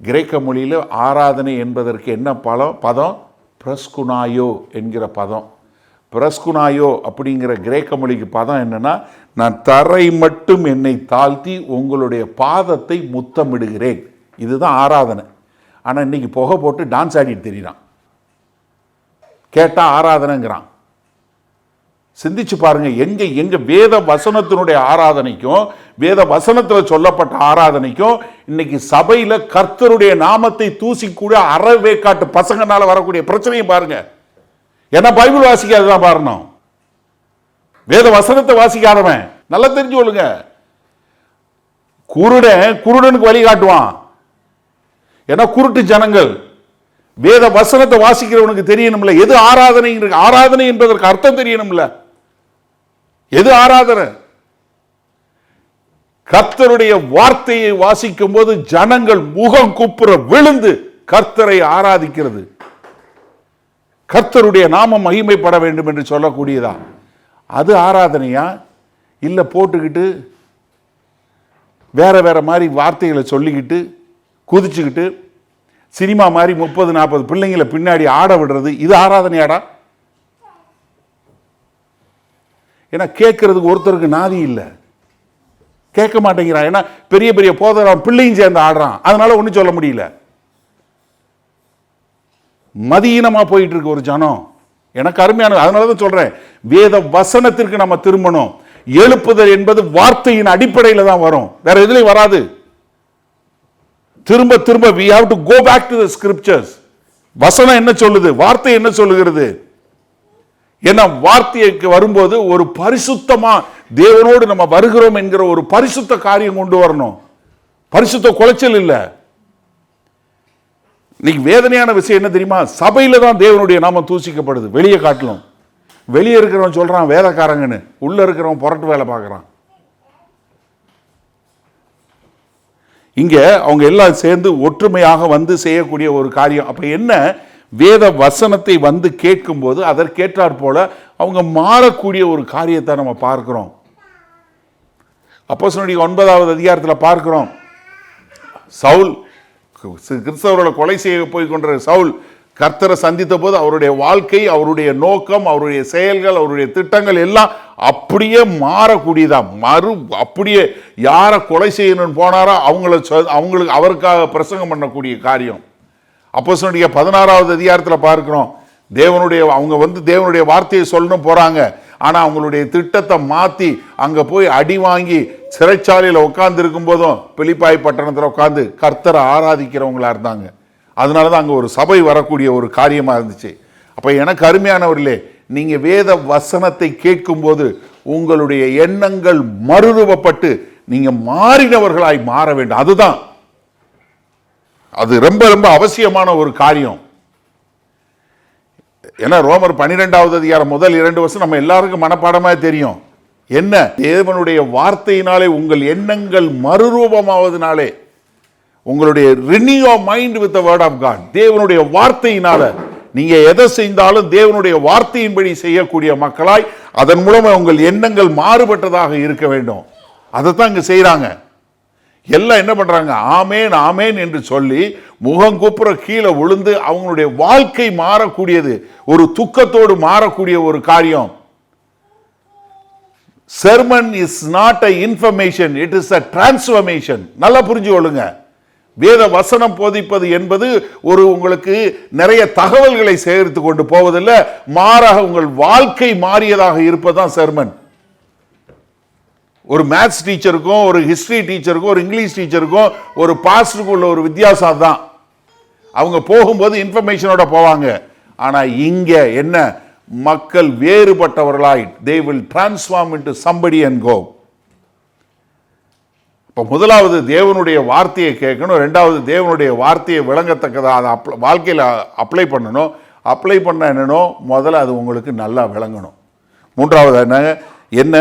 கிரேக்க மொழியில் ஆராதனை என்பதற்கு என்ன பதம்? பிரஸ்குனாயோ என்கிற பதம். பிரஸ்குனாயோ அப்படிங்கிற கிரேக்க மொழிக்கு பதம் என்னன்னா, நான் தரை மட்டும் என்னை தாழ்த்தி உங்களுடைய பாதத்தை முத்தமிடுகிறேன். இதுதான் ஆராதனை. ஆனால் இன்னைக்கு புகை போட்டு டான்ஸ் ஆடிட்டு தெரியுறான், கேட்டா ஆராதனைங்கிறான். சிந்திச்சு பாருங்க, எங்க வேத வசனத்தினுடைய ஆராதனைக்கும் வேத வசனத்தில் சொல்லப்பட்ட ஆராதனைக்கும் இன்னைக்கு சபையில கர்த்தருடைய நாமத்தை தூசிக்கூட அறவேக்காட்டு பசங்கனால வரக்கூடிய பிரச்சனையும் பாருங்க. ஏன்னா பைபிள் வாசிக்காததான் பாருங்க. வேத வசனத்தை வாசிக்காதவன் நல்லா தெரிஞ்சு கொள்ளுங்க, குருடனுக்கு வழி காட்டுவான். ஏன்னா குருட்டு ஜனங்கள். வேத வசனத்தை வாசிக்கிறவனுக்கு தெரியணும்ல எது ஆராதனை. ஆராதனை என்பதற்கு அர்த்தம் தெரியணும்ல, எது ஆராதனை. கர்த்தருடைய வார்த்தையை வாசிக்கும் போது ஜனங்கள் முகம் குப்புற விழுந்து கர்த்தரை ஆராதிக்கிறது, கர்த்தருடைய நாமம் மகிமைப்பட வேண்டும் என்று சொல்லக்கூடியதா? அது ஆராதனையா? இல்ல போட்டுக்கிட்டு வேற வேற மாதிரி வார்த்தைகளை சொல்லிக்கிட்டு குதிச்சுக்கிட்டு சினிமா மாதிரி 30-40 பிள்ளைங்களை பின்னாடி ஆட விடுறது, இது ஆராதனையாடா? ஏன்னா கேட்கறதுக்கு ஒருத்தருக்கு நாதி இல்லை, கேட்க மாட்டேங்கிறான். ஏன்னா பெரிய பெரிய போதகரான் பிள்ளையும் சேர்ந்து ஆடுறான், அதனால ஒன்றும் சொல்ல முடியல. மதியீனமா போயிட்டு இருக்கு ஒரு ஜனம். எனக்கு அருமையான, அதனாலதான் சொல்றேன், வேத வசனத்திற்கு நம்ம திரும்பணும். எழுப்புதல் என்பது வார்த்தையின் அடிப்படையில் தான் வரும், வேற எதுலையும் வராது. திரும்ப திரும்ப we have to go back to the scriptures. வசனம் என்ன சொல்லுது, வார்த்தை என்ன சொல்லுகிறது? ஏன்னா வார்த்தைக்கு வரும்போது ஒரு பரிசுத்தமா தேவனோடு நம்ம வருகிறோம் என்கிற ஒரு பரிசுத்த காரியம் கொண்டு வரணும். பரிசுத்த குலைச்சல் இல்லை. இன்னைக்கு வேதனையான விஷயம் என்ன தெரியுமா? சபையில தான் தேவனுடைய நாமம் தூசிக்கப்படுது, வெளியே காட்டலும். வெளியே இருக்கிறவன் சொல்றான் வேதக்காரங்கன்னு, உள்ள இருக்கிறவன் புரட்டு வேலை பார்க்கறான். இங்க அவங்க எல்லாம் சேர்ந்து ஒற்றுமையாக வந்து செய்யக்கூடிய ஒரு காரியம். அப்ப என்ன, வேத வசனத்தை வந்து கேட்கும் போது அதற்கேற்றாற் போல அவங்க மாறக்கூடிய ஒரு காரியத்தை நம்ம பார்க்கிறோம். அப்போஸ்தலனுடைய 9வது அதிகாரத்தில் பார்க்கிறோம், சவுல் கிறிஸ்தவர்களை கொலை செய்ய போய் கொண்ட சவுல் கர்த்தரை சந்தித்த போது அவருடைய வாழ்க்கை, அவருடைய நோக்கம், அவருடைய செயல்கள், அவருடைய திட்டங்கள் எல்லாம் அப்படியே மாறக்கூடியதா. அப்படியே யாரை கொலை செய்யணும்னு போனாரோ அவங்களுக்கு அவருக்காக பிரசங்கம் பண்ணக்கூடிய காரியம். அப்போஸ்தலனுடைய 16வது அதிகாரத்தில் பார்க்கிறோம், அவங்க வந்து தேவனுடைய வார்த்தையை சொல்லணும் போறாங்க. ஆனா அவங்களுடைய திட்டத்தை மாத்தி அங்க போய் அடி வாங்கி சிறைச்சாலையில் உட்கார்ந்து இருக்கும் போதும் பிலிப்பாய் பட்டணத்தில் உட்கார்ந்து கர்த்தரை ஆராதிக்கிறவங்களா இருந்தாங்க. அதனாலதான் அங்க ஒரு சபை வரக்கூடிய ஒரு காரியமா இருந்துச்சு. அப்ப எனக்கு அருமையானவர்களே, நீங்க வேத வசனத்தை கேட்கும் போது உங்களுடைய எண்ணங்கள் மறுரூபப்பட்டு நீங்க மாறினவர்களாய் மாற வேண்டும். அதுதான், அது ரொம்ப ரொம்ப அவசியமான ஒரு காரியம். ஏன்னா ரோமர் 12வது அதிகாரம் முதல் 2 வருஷம் நம்ம எல்லாருக்கும் மனப்பாடமா தெரியும். என்ன, தேவனுடைய வார்த்தையினாலே உங்கள் எண்ணங்கள் மறுரூபமாவதனாலே, உங்களுடைய renew your mind with the word of God, தேவனுடைய வார்த்தையினால நீங்க எதை செய்தாலும் தேவனுடைய வார்த்தையின்படி செய்யக்கூடிய மக்களாய் அதன் மூலமா உங்கள் எண்ணங்கள் மாறுபட்டதாக இருக்க வேண்டும். அதைத்தான் இங்க செய்யறாங்க. எல்லாம் என்ன பண்றாங்க, ஆமேன் ஆமேன் என்று சொல்லி முகங்குப்புற கீழே விழுந்து அவங்களுடைய வாழ்க்கை மாறக்கூடியது, ஒரு துக்கத்தோடு மாறக்கூடிய ஒரு காரியம். sermon is not a information, it is a transformation. நல்லா புரிஞ்சு கொள்ளுங்க. வேத வசனம் போதிப்பது என்பது ஒரு உங்களுக்கு நிறைய தகவல்களை சேகரித்து கொண்டு போவதில்லை, மாறாக உங்கள் வாழ்க்கை மாறியதாக இருப்பதுதான் sermon. ஒரு மேத்ஸ் டீச்சருக்கும் ஒரு ஹிஸ்டரி டீச்சருக்கும் ஒரு இங்கிலீஷ் டீச்சருக்கும் ஒரு பாஸ்டருக்கும் உள்ள ஒரு வித்தியாசம் தான். அவங்க போகும்போது இன்ஃபர்மேஷனோட போவாங்க. ஆனா இங்க என்ன, மக்கள் வேறுபட்டவர்களாய் they will transform into somebody and go. இப்போ முதலாவது தேவனுடைய வார்த்தையை கேட்கணும், ரெண்டாவது தேவனுடைய வார்த்தையை விளங்கத்தக்கதாக அதை வாழ்க்கையில் அப்ளை பண்ணணும். அப்ளை பண்ண என்னன்னோ முதல்ல அது உங்களுக்கு நல்லா விளங்கணும். மூன்றாவது என்ன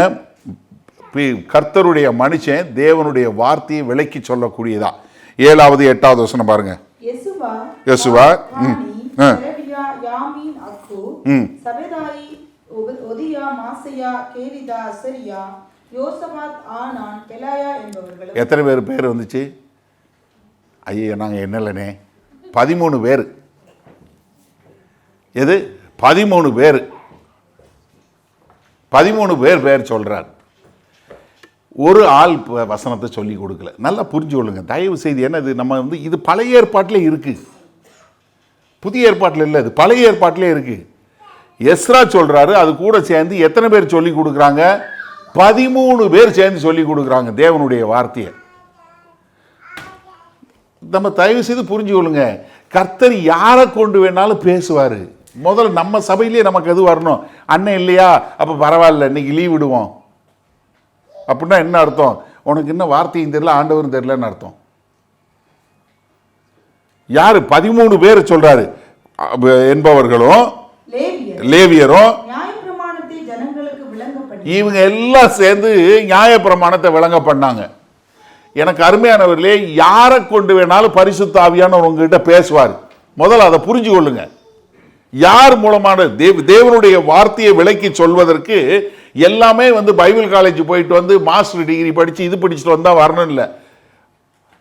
கர்த்தருடைய மனுஷன் தேவனுடைய வார்த்தையை விளக்கி சொல்லக்கூடியதா. 7வது 8வது வசனம் பாருங்க. யெசுவா எத்தனை பேர் வந்துச்சு? ஐயா நாங்கள் என்னலனே 13 பேர். எது 13 பேர்? 13 பேர் சொல்றார். ஒரு ஆள் வசனத்தை சொல்லி கொடுக்கல. நல்லா புரிஞ்சு கொள்ளுங்க தயவு செய்து. என்னது நம்ம இது பழைய ஏற்பாட்டில் இருக்கு, புதிய ஏற்பாட்டில் இல்லை, இது பழைய ஏற்பாட்டிலே இருக்கு. எஸ்ரா சொல்றாரு, அது கூட சேர்ந்து எத்தனை பேர் சொல்லி கொடுக்குறாங்க? 13 பேர் சேர்ந்து சொல்லி கொடுக்குறாங்க தேவனுடைய வார்த்தையை. நம்ம தயவு செய்து புரிஞ்சு கொள்ளுங்க. கர்த்தர் யாரை கொண்டு வேணாலும் பேசுவார். முதல்ல நம்ம சபையிலேயே நமக்கு எது வரணும்? அண்ணன் இல்லையா, அப்போ பரவாயில்ல இன்னைக்கு லீவ் விடுவோம் அப்படின்னா என்ன அர்த்தம்? உனக்கு இன்னும் வார்த்தையும் தெரியல, ஆண்டவரும் தெரியலன்னு அர்த்தம். யாரு 13 பேர் சொல்றாரு என்பவர்களும் லேவியரும் இவங்க எல்லாம் சேர்ந்து நியாய பிரமாணத்தை விளங்க பண்ணாங்க. எனக்கு அருமையானவர்களே, யாரை கொண்டு வேணாலும் பரிசுத்த ஆவியானவர் உங்ககிட்ட பேசுவார். முதல்ல அதை புரிஞ்சு கொள்ளுங்க. யார் மூலமான தேவனுடைய வார்த்தையை விளக்கி சொல்வதற்கு எல்லாமே பைபிள் காலேஜ் போயிட்டு மாஸ்டர் டிகிரி படிச்சு இது படிச்சுட்டு வந்தா வரணும் இல்லை.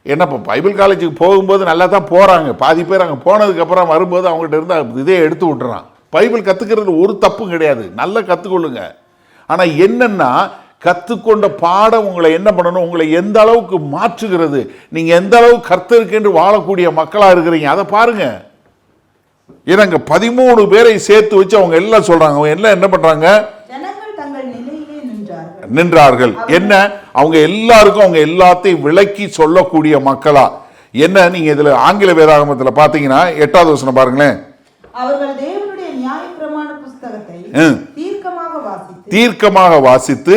ஏன்னா இப்போ பைபிள் காலேஜுக்கு போகும்போது நல்லா தான் போறாங்க. பாதி பேர் அங்கே போனதுக்கு அப்புறம் வரும்போது அவங்ககிட்ட இருந்து இதே எடுத்து விட்டுறான். பைபிள் கத்துக்கிறது ஒரு தப்பும் கிடையாது, நல்லா கத்துக்கொள்ளுங்க. ஆனா என்னன்னா கத்துக்கொண்ட பாடம் உங்களை என்ன பண்ணணும், உங்களை எந்த அளவுக்கு மாற்றுகிறது, நீங்க எந்த அளவுக்கு கர்த்தருக்கு என்று வாழக்கூடிய மக்களா இருக்கிறீங்க அதை பாருங்க. ஏன்னா 13 பேரை சேர்த்து வச்சு அவங்க எல்லாம் சொல்றாங்க. அவங்க எல்லாம் என்ன பண்றாங்க? நின்றார்கள். என்ன அவங்க எல்லாருக்கும் அவங்க எல்லாத்தையும் விளக்கி சொல்லக்கூடிய மக்களா. என்ன நீங்க இதுல ஆங்கில வேதாகமத்தில் பாத்தீங்கன்னா 8வது வசனம் பாருங்களேன். அவர்கள் தேவனுடைய நியாயப்பிரமாண புத்தகத்தை தீர்க்கமாக வாசித்து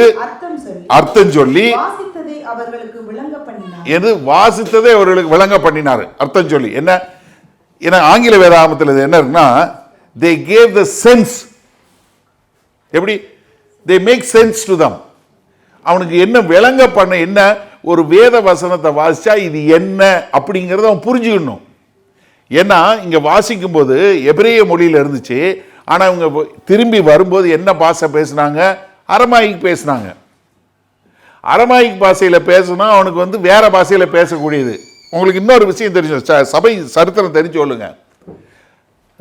அர்த்தம் சொல்லி வாசித்ததை அவர்களுக்கு விளங்க பண்ணினார். அர்த்தம் சொல்லி என்ன? ஏன்னா ஆங்கில வேதாகமத்தில் என்ன இருக்குன்னா, they gave the sense. எப்படி? they make sense to them. அவனுக்கு என்ன விளங்க பண்ண, என்ன ஒரு வேத வசனத்தை வாசிச்சா இது என்ன அப்படிங்கிறத அவன் புரிஞ்சுக்கணும். ஏன்னா இங்க வாசிக்கும் போது எபிரேய மொழியில இருந்துச்சு, ஆனா இவங்க திரும்பி வரும்போது என்ன பாஷை பேசினாங்க? அரமாயிக் பேசினாங்க. அரமாயிக் பாஷையில பேசினா அவனுக்கு வேற பாஷையில பேசக்கூடியது. உங்களுக்கு இன்னொரு விஷயம் தெரிஞ்சு, சபை சரித்திரம் தெரிஞ்சு சொல்லுங்க.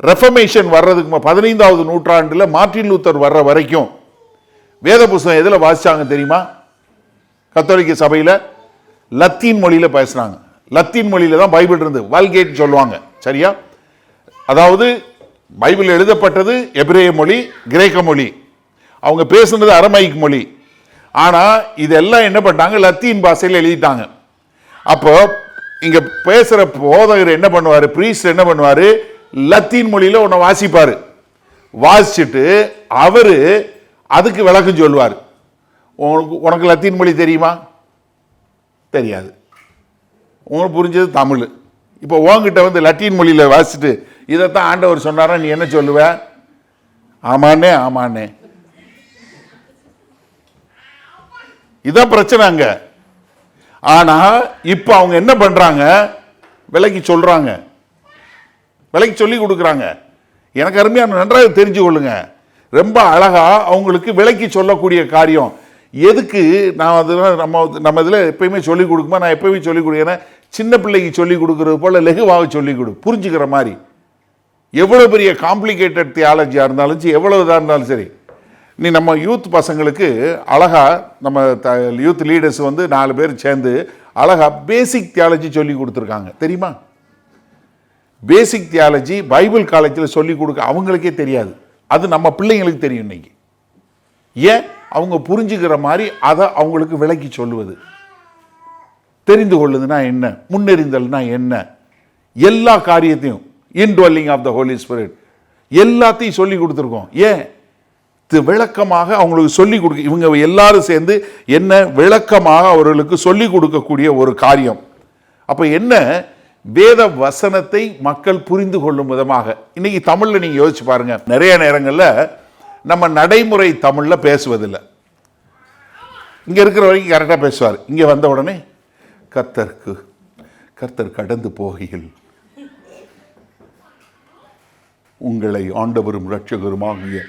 ரெஃபர்மேஷன் வர்றதுக்கு 15வது நூற்றாண்டுல மார்ட்டின் லூத்தர் வர்ற வரைக்கும் வேத புஸ்தகம் எதுல வாசிச்சாங்க தெரியுமா? கத்தோலிக்க சபையில லத்தீன் மொழியில பேசுறாங்க. லத்தீன் மொழியில தான் பைபிள் இருந்து வல்கேட் சொல்லுவாங்க. சரியா? அதாவது பைபிள் எழுதப்பட்டது எபிரேய மொழி, கிரேக்க மொழி, அவங்க பேசுனது அரமைக் மொழி. ஆனா இதெல்லாம் என்ன பண்ணாங்க? லத்தீன் பாஷையில் எழுதிட்டாங்க. அப்போ இங்க பேசுற போதகர் என்ன பண்ணுவாரு? பிரீஸ்ட் என்ன பண்ணுவாரு? லத்தீன் மொழியில ஒன்ன வாசிப்பாரு. வாசிச்சுட்டு அவரு அதுக்கு விளக்கம் சொல்லுவார். உனக்கு லத்தீன் மொழி தெரியுமா? தெரியாது. உங்களுக்கு புரிஞ்சது தமிழ். இப்போ உங்ககிட்ட லத்தீன் மொழியில வாசிச்சுட்டு இதைத்தான் ஆண்டவர் சொன்னாரா, நீ என்ன சொல்லுவ? ஆமாண்ணே ஆமாண்ணே. இதான் பிரச்சனை அங்க. ஆனா இப்ப அவங்க என்ன பண்றாங்க? விலைக்கு சொல்றாங்க, விலைக்கு சொல்லி கொடுக்குறாங்க. எனக்கு அருமையான நன்றாக தெரிஞ்சு கொள்ளுங்க. ரொம்ப அழகா அவங்களுக்கு விலைக்கு சொல்லக்கூடிய காரியம். எதுக்கு நான் அதில் நம்ம இதில் எப்பயுமே சொல்லிக் கொடுக்குமா? நான் எப்பயுமே சொல்லிக் கொடுக்குறேன், சின்ன பிள்ளைக்கு சொல்லிக் கொடுக்குறது போல லெகுவாக சொல்லிக் கொடு, புரிஞ்சுக்கிற மாதிரி. எவ்வளோ பெரிய காம்ப்ளிகேட்டட் தியாலஜியாக இருந்தாலும் சரி, எவ்வளோ இதாக இருந்தாலும் சரி, நீ நம்ம யூத் பசங்களுக்கு அழகா நம்ம யூத் லீடர்ஸ் 4 பேர் சேர்ந்து அழகா பேசிக் தியாலஜி சொல்லி கொடுத்துருக்காங்க. தெரியுமா? பேசிக் தியாலஜி பைபிள் காலேஜில் சொல்லி கொடுக்க அவங்களுக்கே தெரியாது. அது நம்ம பிள்ளைங்களுக்கு தெரியும் இன்னைக்கு. ஏன்? அவங்க புரிஞ்சுக்கிற மாதிரி அதை அவங்களுக்கு விளக்கி சொல்லுவது. தெரிந்து கொள்ளுதுன்னா என்ன, முன்னெறிந்தல்னா என்ன, எல்லா காரியத்தையும் இன்ட்வெல்லிங் ஆஃப் த ஹோலி ஸ்பிரிட் எல்லாத்தையும் சொல்லி கொடுத்துருக்கோம். ஏன்? விளக்கமாக அவங்களுக்கு சொல்லிக் கொடுக்க, இவங்க எல்லாரும் சேர்ந்து என்ன விளக்கமாக அவர்களுக்கு சொல்லிக் கொடுக்கக்கூடிய ஒரு காரியம். அப்போ என்ன, வேத வசனத்தை மக்கள் புரிந்து கொள்ளும் விதமாக. இன்னைக்கு தமிழில் நீங்கள் யோசிச்சு பாருங்க, நிறைய நேரங்களில் நம்ம நடைமுறை தமிழில் பேசுவதில்லை. இங்கே இருக்கிற வரைக்கும் கரெக்டாக பேசுவார், இங்கே வந்த உடனே கர்த்தர் கடந்து போகையில் உங்களை ஆண்டவரும் இரட்சகருமாகிய.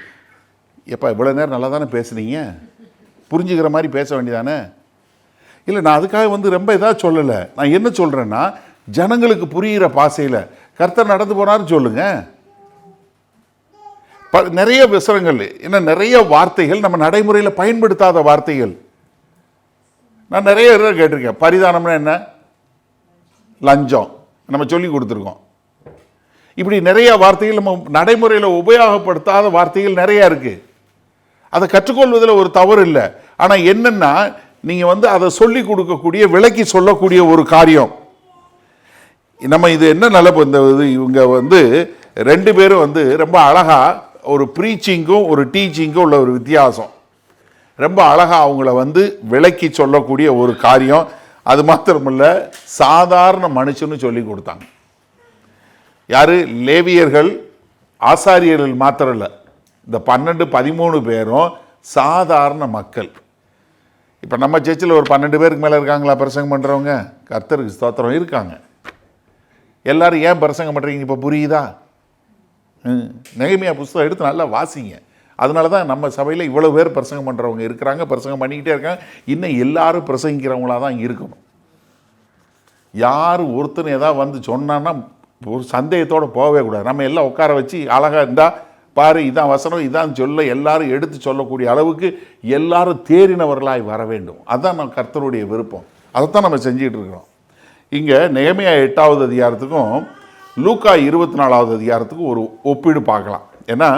எப்போ இவ்வளோ நேரம் நல்லா தானே பேசுனீங்க, புரிஞ்சுக்கிற மாதிரி பேச வேண்டியதானே. இல்லை, நான் அதுக்காக ரொம்ப இதாக சொல்லலை. நான் என்ன சொல்கிறேன்னா, ஜனங்களுக்கு புரிகிற பாசையில் கர்த்தர் நடந்து போனார்னு சொல்லுங்க. நிறைய விசரங்கள், என்ன நிறைய வார்த்தைகள் நம்ம நடைமுறையில் பயன்படுத்தாத வார்த்தைகள். நான் நிறைய கேட்டிருக்கேன். பரிதானம்னா என்ன, லஞ்சம் நம்ம சொல்லி கொடுத்துருக்கோம். இப்படி நிறைய வார்த்தைகள் நம்ம நடைமுறையில் உபயோகப்படுத்தாத வார்த்தைகள் நிறைய இருக்குது. அதை கற்றுக்கொள்வதில் ஒரு தவறு இல்லை. ஆனால் என்னென்னா, நீங்கள் அதை சொல்லி கொடுக்கக்கூடிய, விளக்கி சொல்லக்கூடிய ஒரு காரியம். நம்ம இது என்ன நிலப்பு, இந்த இவங்க ரெண்டு பேரும் ரொம்ப அழகாக ஒரு ப்ரீச்சிங்கும் ஒரு டீச்சிங்கும் உள்ள ஒரு வித்தியாசம். ரொம்ப அழகாக அவங்கள விளக்கி சொல்லக்கூடிய ஒரு காரியம். அது மாத்திரமில்ல, சாதாரண மனுஷன்னு சொல்லி கொடுத்தாங்க. யார்? லேவியர்கள், ஆசாரியர்கள் மாத்திரம் இல்லை, இந்த 12-13 பேரும் சாதாரண மக்கள். இப்போ நம்ம சர்ச்சில் ஒரு 12 பேருக்கு மேலே இருக்காங்களா பிரசங்கம் பண்ணுறவங்க? கர்த்தருக்கு ஸ்தோத்திரம், இருக்காங்க. எல்லாரும் ஏன் பிரசங்கம் பண்ணுறீங்க இப்போ புரியுதா? நெகேமியா புஸ்தகம் எடுத்து நல்லா வாசிங்க. அதனால தான் நம்ம சபையில் இவ்வளோ பேர் பிரசங்கம் பண்ணுறவங்க இருக்கிறாங்க, பிரசங்கம் பண்ணிக்கிட்டே இருக்காங்க. இன்னும் எல்லாரும் பிரசங்கிக்கிறவங்களாக தான் இருக்கணும். யார் ஒருத்தர் ஏதாவது சொன்னான்னா ஒரு சந்தேகத்தோடு போகவே கூடாது. நம்ம எல்லாம் உட்கார வச்சு அழகாக இருந்தால் பாரு, இதான் வசனம், இதான் சொல்ல எல்லாரும் எடுத்து சொல்லக்கூடிய அளவுக்கு எல்லாரும் தேறினவர்களாய் வர வேண்டும். அதுதான் நம்ம கர்த்தருடைய விருப்பம். அதைத்தான் நம்ம செஞ்சுக்கிட்டு இருக்கிறோம். இங்கே நெகேமியா 8வது அதிகாரத்துக்கும் லூக்கா 24வது அதிகாரத்துக்கும் ஒரு ஒப்பீடு பார்க்கலாம். ஏன்னா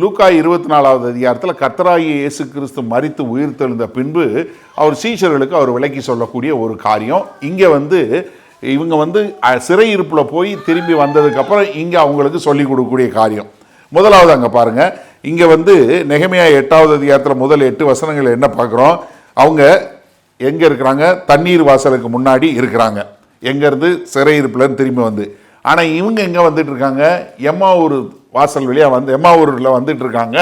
லூக்கா 24வது அதிகாரத்தில் கர்த்தராகிய இயேசு கிறிஸ்து மரித்து உயிர்த்தெழுந்த பின்பு அவர் சீஷர்களுக்கு அவர் விளக்கி சொல்லக்கூடிய ஒரு காரியம். இங்கே இவங்க சிறையிருப்பில் போய் திரும்பி வந்ததுக்கப்புறம் இங்கே அவங்களுக்கு சொல்லிக் கொடுக்கக்கூடிய காரியம். முதலாவது அங்கே பாருங்கள், இங்கே நெகேமியா 8வது அதிகாரத்தில் முதல் 8 வசனங்கள் என்ன பார்க்குறோம்? அவங்க எங்கே இருக்கிறாங்க? தண்ணீர் வாசலுக்கு முன்னாடி இருக்கிறாங்க. எங்கேருந்து? சிறையிருப்புலன்னு திரும்பி ஆனால் இவங்க எங்கே வந்துட்டு இருக்காங்க? எம்மாவூர் வாசல் வழியாக எம்மாவூரில் வந்துட்டு இருக்காங்க.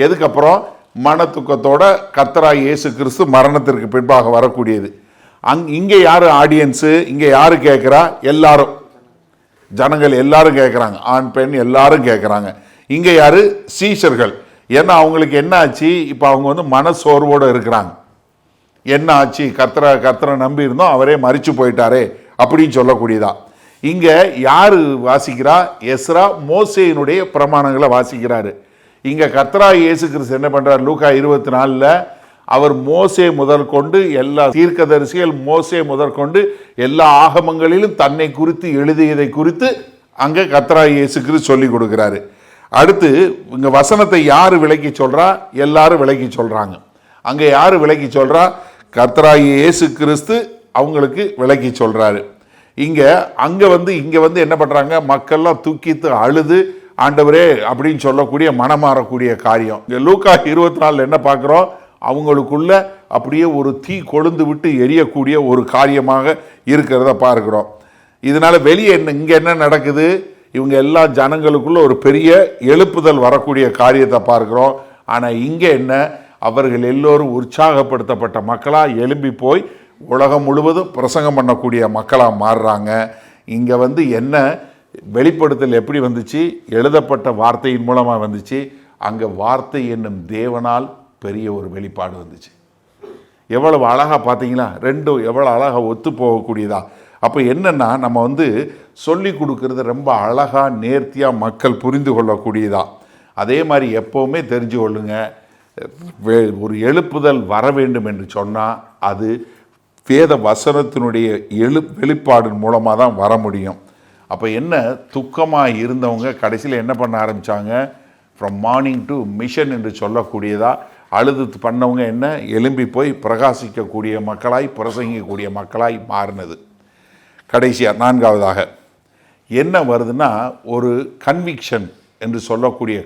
எதுக்கப்புறம்? மன துக்கத்தோட கர்த்தராகிய இயேசு கிறிஸ்து மரணத்திற்கு பின்பாக வரக்கூடியது. இங்கே யார் ஆடியன்ஸு? இங்கே யார் கேட்குறா? எல்லாரும், ஜனங்கள் எல்லாரும் கேட்குறாங்க, ஆண் பெண் எல்லாரும் கேட்குறாங்க. இங்கே யார்? சீஷர்கள். ஏன்னா அவங்களுக்கு என்ன ஆச்சு? இப்போ அவங்க மனசோர்வோடு இருக்கிறாங்க. என்ன ஆச்சு? கர்த்தரை நம்பி இருந்தோம், அவரே மரிச்சு போயிட்டாரே அப்படின்னு சொல்லக்கூடியதா. இங்கே யார் வாசிக்கிறா? எஸ்ரா மோசேயினுடைய பிரமாணங்களை வாசிக்கிறாரு. இங்கே கர்த்தராகிய இயேசு கிறிஸ்து என்ன பண்ணுறார்? லூக்கா 24ல் அவர் மோசே முதற்கொண்டு எல்லா தீர்க்கதரிசிகள், மோசே முதற்கொண்டு எல்லா ஆகமங்களிலும் தன்னை குறித்து எழுதியதை குறித்து அங்கே கர்த்தராகிய இயேசு கிறிஸ்து சொல்லி கொடுக்குறாரு. அடுத்து இங்கே வசனத்தை யார் விளக்கி சொல்கிறா? எல்லாரும் விளக்கி சொல்கிறாங்க. அங்கே யார் விளக்கி சொல்கிறா? கர்த்தராகிய இயேசு கிறிஸ்து அவங்களுக்கு விளக்கி சொல்கிறாரு. இங்கே என்ன பண்ணுறாங்க? மக்கள்லாம் தூக்கித்து அழுது ஆண்டவரே அப்படின்னு சொல்லக்கூடிய மனமாறக்கூடிய காரியம். இங்கே லூக்கா 24 என்ன பார்க்குறோம்? அவங்களுக்குள்ள அப்படியே ஒரு தீ கொழுந்து விட்டு எரியக்கூடிய ஒரு காரியமாக இருக்கிறத பார்க்குறோம். இதனால் வெளியே இங்கே என்ன நடக்குது? இவங்க எல்லா ஜனங்களுக்குள்ள ஒரு பெரிய எழுப்புதல் வரக்கூடிய காரியத்தை பார்க்குறோம். ஆனால் இங்கே என்ன? அவர்கள் எல்லோரும் உற்சாகப்படுத்தப்பட்ட மக்களாக எழும்பி போய் உலகம் முழுவதும் பிரசங்கம் பண்ணக்கூடிய மக்களாக மாறுறாங்க. இங்கே என்ன வெளிப்படுத்தல் எப்படி வந்துச்சு? எழுதப்பட்ட வார்த்தையின் மூலமாக வந்துச்சு. அங்கே வார்த்தை என்னும் தேவனால் பெரிய ஒரு வெளிப்பாடு வந்துச்சு. எவ்வளவு அழகாக பார்த்தீங்களா? ரெண்டும் எவ்வளோ அழகாக ஒத்து போகக்கூடியதா. அப்போ என்னென்னா, நம்ம சொல்லி கொடுக்கறது ரொம்ப அழகாக நேர்த்தியாக மக்கள் புரிந்து கொள்ளக்கூடியதா. அதே மாதிரி எப்போவுமே தெரிஞ்சு கொள்ளுங்க, ஒரு எழுப்புதல் வர வேண்டும் என்று சொன்னால் அது வேத வசனத்தினுடைய வெளிப்பாடின் மூலமாக தான் வர முடியும். அப்போ என்ன, துக்கமாக இருந்தவங்க கடைசியில் என்ன பண்ண ஆரம்பித்தாங்க? ஃப்ரம் மார்னிங் டு மிஷன் என்று சொல்லக்கூடியதா அழுது பண்ணவங்க என்ன எழும்பி போய் பிரகாசிக்கக்கூடிய மக்களாய், பிரசங்கிக்கக்கூடிய மக்களாய் மாறினது. கடைசியாக 4வதாக என்ன வருதுன்னா, ஒரு கன்விக்ஷன் என்று சொல்லக்கூடிய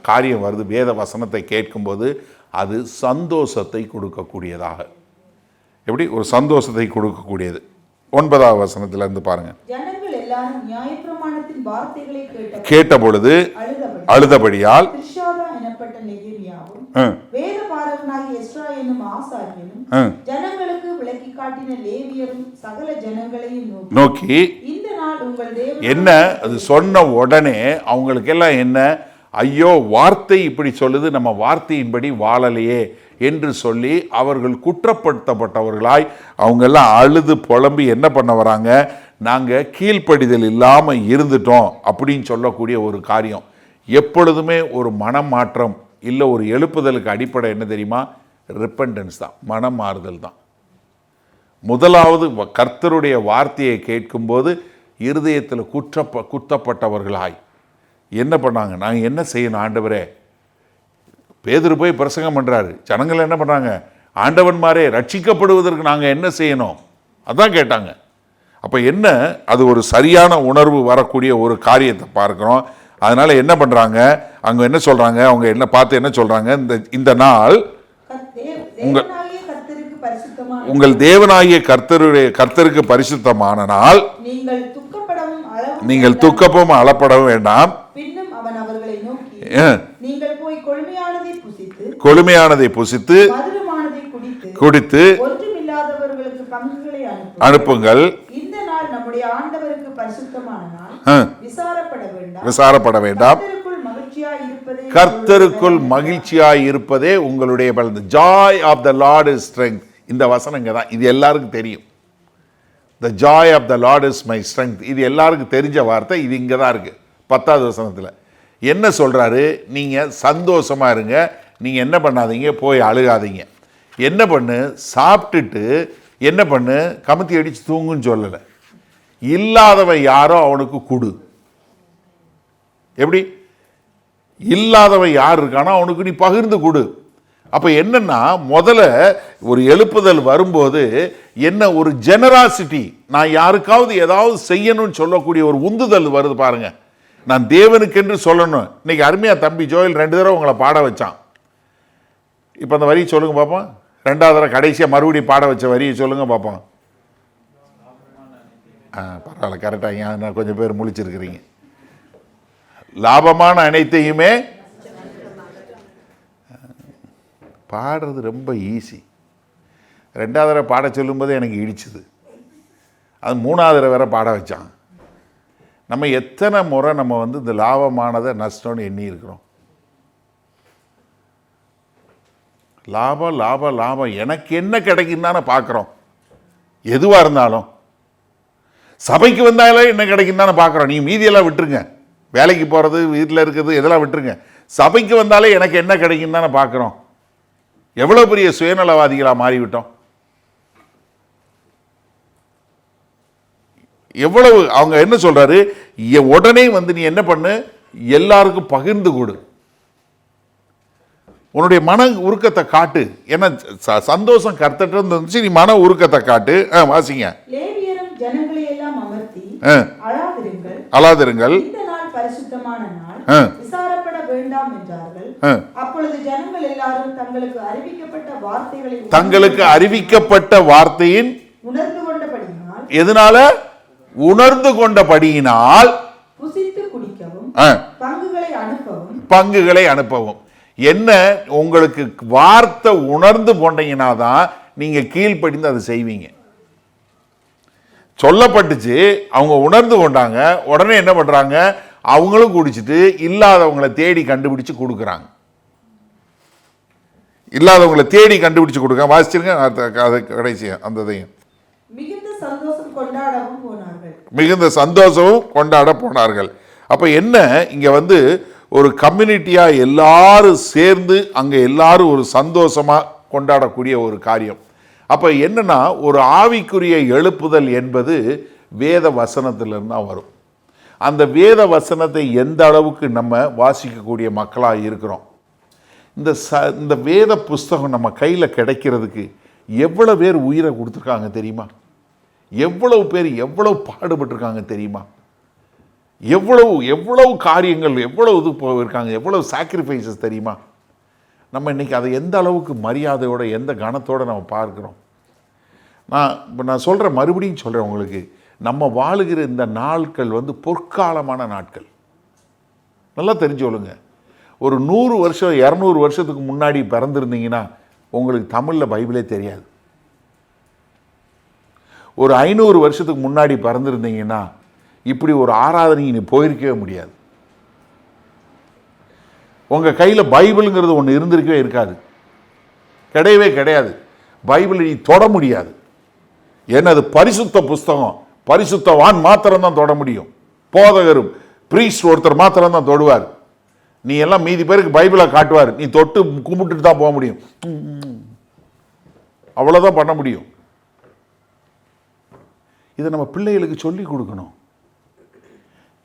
காரியம் வருது. வேத வசனத்தை கேட்கும்போது அது சந்தோஷத்தை கொடுக்கக்கூடியதாக, எப்படி ஒரு சந்தோஷத்தை கொடுக்கக்கூடியது. 9வது வசனத்திலிருந்து பாருங்க. கேட்ட பொழுது அழுதபடியால் நோக்கி என்ன அது சொன்ன உடனே அவங்களுக்கு எல்லாம் என்ன, ஐயோ வார்த்தை இப்படி சொல்லுது, நம்ம வார்த்தையின்படி வாழலையே என்று சொல்லி அவர்கள் குற்றப்படுத்தப்பட்டவர்களாய் அவங்கெல்லாம் அழுது புலம்பி என்ன பண்ண வராங்க, நாங்கள் கீழ்ப்படிதல் இல்லாமல் இருந்துட்டோம் அப்படின்னு சொல்லக்கூடிய ஒரு காரியம். எப்பொழுதுமே ஒரு மனம் மாற்றம் இல்லை ஒரு எழுப்புதலுக்கு அடிப்படை என்ன தெரியுமா, ரிப்பெண்டன்ஸ் தான், மனம் மாறுதல் தான். முதலாவது கர்த்தருடைய வார்த்தையை கேட்கும்போது இருதயத்தில் குத்தப்பட்டவர்களாய் என்ன பண்ணாங்க, நாங்கள் என்ன செய்யணும் ஆண்டவரே. பேதுரு போய் பிரசங்கம் பண்ணுறாரு, ஜனங்கள் என்ன பண்ணுறாங்க, ஆண்டவன்மாரே ரட்சிக்கப்படுவதற்கு நாங்கள் என்ன செய்யணும் அதான் கேட்டாங்க. அப்போ என்ன, அது ஒரு சரியான உணர்வு வரக்கூடிய ஒரு காரியத்தை பார்க்குறோம். அதனால் என்ன பண்ணுறாங்க, அங்கே என்ன சொல்கிறாங்க, அவங்க என்ன பார்த்து என்ன சொல்கிறாங்க, இந்த நாள் உங்கள் தேவனாகிய கர்த்தருக்கு பரிசுத்தமான நாள், நீங்கள் துக்கப்பமும் அளப்படவும் வேண்டாம், கொழுமையானதை புசித்து குடித்து அனுப்புங்கள், விசாரப்பட வேண்டாம், கர்த்தருக்குள் மகிழ்ச்சியாய் இருப்பதே உங்களுடைய பலன். Joy of the Lord is strength. இந்த வசனங்க தான், இது எல்லாருக்கும் தெரியும். The joy of the Lord is my strength, இது எல்லாருக்கும் தெரிஞ்ச வார்த்தை. இது இங்கே தான் இருக்கு 10வது வசனத்தில். என்ன சொல்றாரு, நீங்க சந்தோஷமா இருங்க, நீங்க என்ன பண்ணாதீங்க, போய் அழுகாதீங்க. என்ன பண்ணு, சாப்பிட்டுட்டு என்ன பண்ணு, கமுத்தி அடிச்சு தூங்குன்னு சொல்லலை. இல்லாதவன் யாரோ அவனுக்கு கொடு. எப்படி இல்லாதவன் யார் இருக்கானோ அவனுக்கு நீ பகிர்ந்து கொடு. அப்போ என்னன்னா, முதல்ல ஒரு எழுப்புதல் வரும்போது என்ன, ஒரு ஜெனராசிட்டி, நான் யாருக்காவது ஏதாவது செய்யணும்னு சொல்லக்கூடிய ஒரு உந்துதல் வருது பாருங்க. நான் தேவனுக்கென்று சொல்லணும். இன்னைக்கு அருமையா தம்பி ஜோயல் 2 தடவை உங்களை பாட வச்சான். இப்போ அந்த வரியை சொல்லுங்க பார்ப்போம். 2வது தடவை கடைசியாக மறுபடியும் பாட வச்ச வரியை சொல்லுங்க பார்ப்போம். பரவாயில்ல, கரெக்டாக நான் கொஞ்சம் பேர் முழிச்சிருக்கிறீங்க. லாபமான அனைத்தையுமே பாடுறது ரொம்ப ஈஸி. 2வது தடவை பாட சொல்லும்போது எனக்கு இடிச்சுது. அது 3வது தடவை வேற பாட வச்சான். நம்ம எத்தனை முறை நம்ம இந்த லாபமானதை நஷ்டம்னு எண்ணி இருக்கிறோம். லாபம் லாபம் லாபம், எனக்கு என்ன கிடைக்கும் தானே பார்க்குறோம். எதுவாக இருந்தாலும் சபைக்கு வந்தாலே என்ன கிடைக்கும் தானே பார்க்குறோம். நீ மீதியெல்லாம் விட்டுருங்க, வேலைக்கு போகிறது வீட்டில் இருக்கிறது இதெல்லாம் விட்டுருங்க. சபைக்கு வந்தாலே எனக்கு என்ன கிடைக்கும் தானே பார்க்குறோம். எவ்வளோ பெரிய சுயநலவாதிகளாக மாறிவிட்டோம். எவ்வளவு அவங்க என்ன சொல்றாரு, உடனே நீ என்ன பண்ணு, எல்லாருக்கும் பகிர்ந்து கொடு, உன்னுடைய மன உருக்கத்தை காட்டு. ஏன்னா சந்தோஷம் கர்த்தர்ட்ட இருந்துச்சு, நீ மன உருக்கத்தை காட்டு. வாசிங்க. அழாதிருங்கள், தங்களுக்கு அறிவிக்கப்பட்ட வார்த்தையின் எதனால உணர்ந்து கொண்டபடியினால் பங்குகளை அனுப்பவும். என்ன, உங்களுக்கு வார்த்தை உணர்ந்து கொண்டீங்கன்னா தான் நீங்க கீழ்ப்படிந்து அதை செய்வீங்க. சொல்லப்பட்டுச்சு, அவங்க உணர்ந்து கொண்டாங்க, உடனே என்ன பண்றாங்க, அவங்களும் குடிச்சிட்டு இல்லாதவங்களை தேடி கண்டுபிடிச்சு கொடுக்குறாங்க. இல்லாதவங்களை தேடி கண்டுபிடிச்சு கொடுக்க. வாசிச்சிருங்க கடைசியா அந்ததையும். மிகுந்த சந்தோஷமும் கொண்டாட போனார்கள். அப்ப என்ன, இங்க ஒரு கம்யூனிட்டியா எல்லாரும் சேர்ந்து அங்க எல்லாரும் ஒரு சந்தோஷமா கொண்டாடக்கூடிய ஒரு காரியம். அப்ப என்னன்னா, ஒரு ஆவிக்குரிய எழுப்புதல் என்பது வேத வசனத்திலிருந்து தான் வரும். அந்த வேத வசனத்தை எந்த அளவுக்கு நம்ம வாசிக்கக்கூடிய மக்களாக இருக்கிறோம். இந்த வேத புஸ்தகம் நம்ம கையில் கிடைக்கிறதுக்கு எவ்வளோ பேர் உயிரை கொடுத்துருக்காங்க தெரியுமா? எவ்வளவு பேர் எவ்வளவு பாடுபட்டிருக்காங்க தெரியுமா? எவ்வளவு எவ்வளவு காரியங்கள், எவ்வளவு இது போயிருக்காங்க, எவ்வளவு சாக்ரிஃபைசஸ் தெரியுமா? நம்ம இன்றைக்கி அதை எந்த அளவுக்கு மரியாதையோட, எந்த கனத்தோடு நம்ம பார்க்குறோம். நான் சொல்கிறேன், மறுபடியும் சொல்கிறேன் உங்களுக்கு, நம்ம வாழுகிற இந்த நாட்கள் வந்து பொற்காலமான நாட்கள். நல்லா தெரிஞ்சுக்கொள்ளுங்க. ஒரு 100 வருஷம் 200 வருஷத்துக்கு முன்னாடி பிறந்திருந்தீங்கன்னா உங்களுக்கு தமிழில் பைபிளே தெரியாது. ஒரு 500 வருஷத்துக்கு முன்னாடி பிறந்திருந்தீங்கன்னா இப்படி ஒரு ஆராதனைக்கு நீ போயிருக்கவே முடியாது. உங்கள் கையில் பைபிளுங்கிறது ஒன்று இருந்திருக்கவே இருக்காது, கிடையவே கிடையாது. பைபிளை நீ தொட முடியாது. ஏன்னா அது பரிசுத்த புஸ்தகம். பரிசுத்தவான் மாத்திரம்தான் தொட முடியும். போதகரும் பிரீஸ்ட் ஒருத்தர் மாத்திரம்தான் தொடுவார். நீ எல்லாம் மீதி பேருக்கு பைபிளை காட்டுவார், நீ தொட்டு கும்பிட்டுட்டு தான் போக முடியும். அவ்வளோதான் பண்ண முடியும். இதை நம்ம பிள்ளைகளுக்கு சொல்லி கொடுக்கணும்.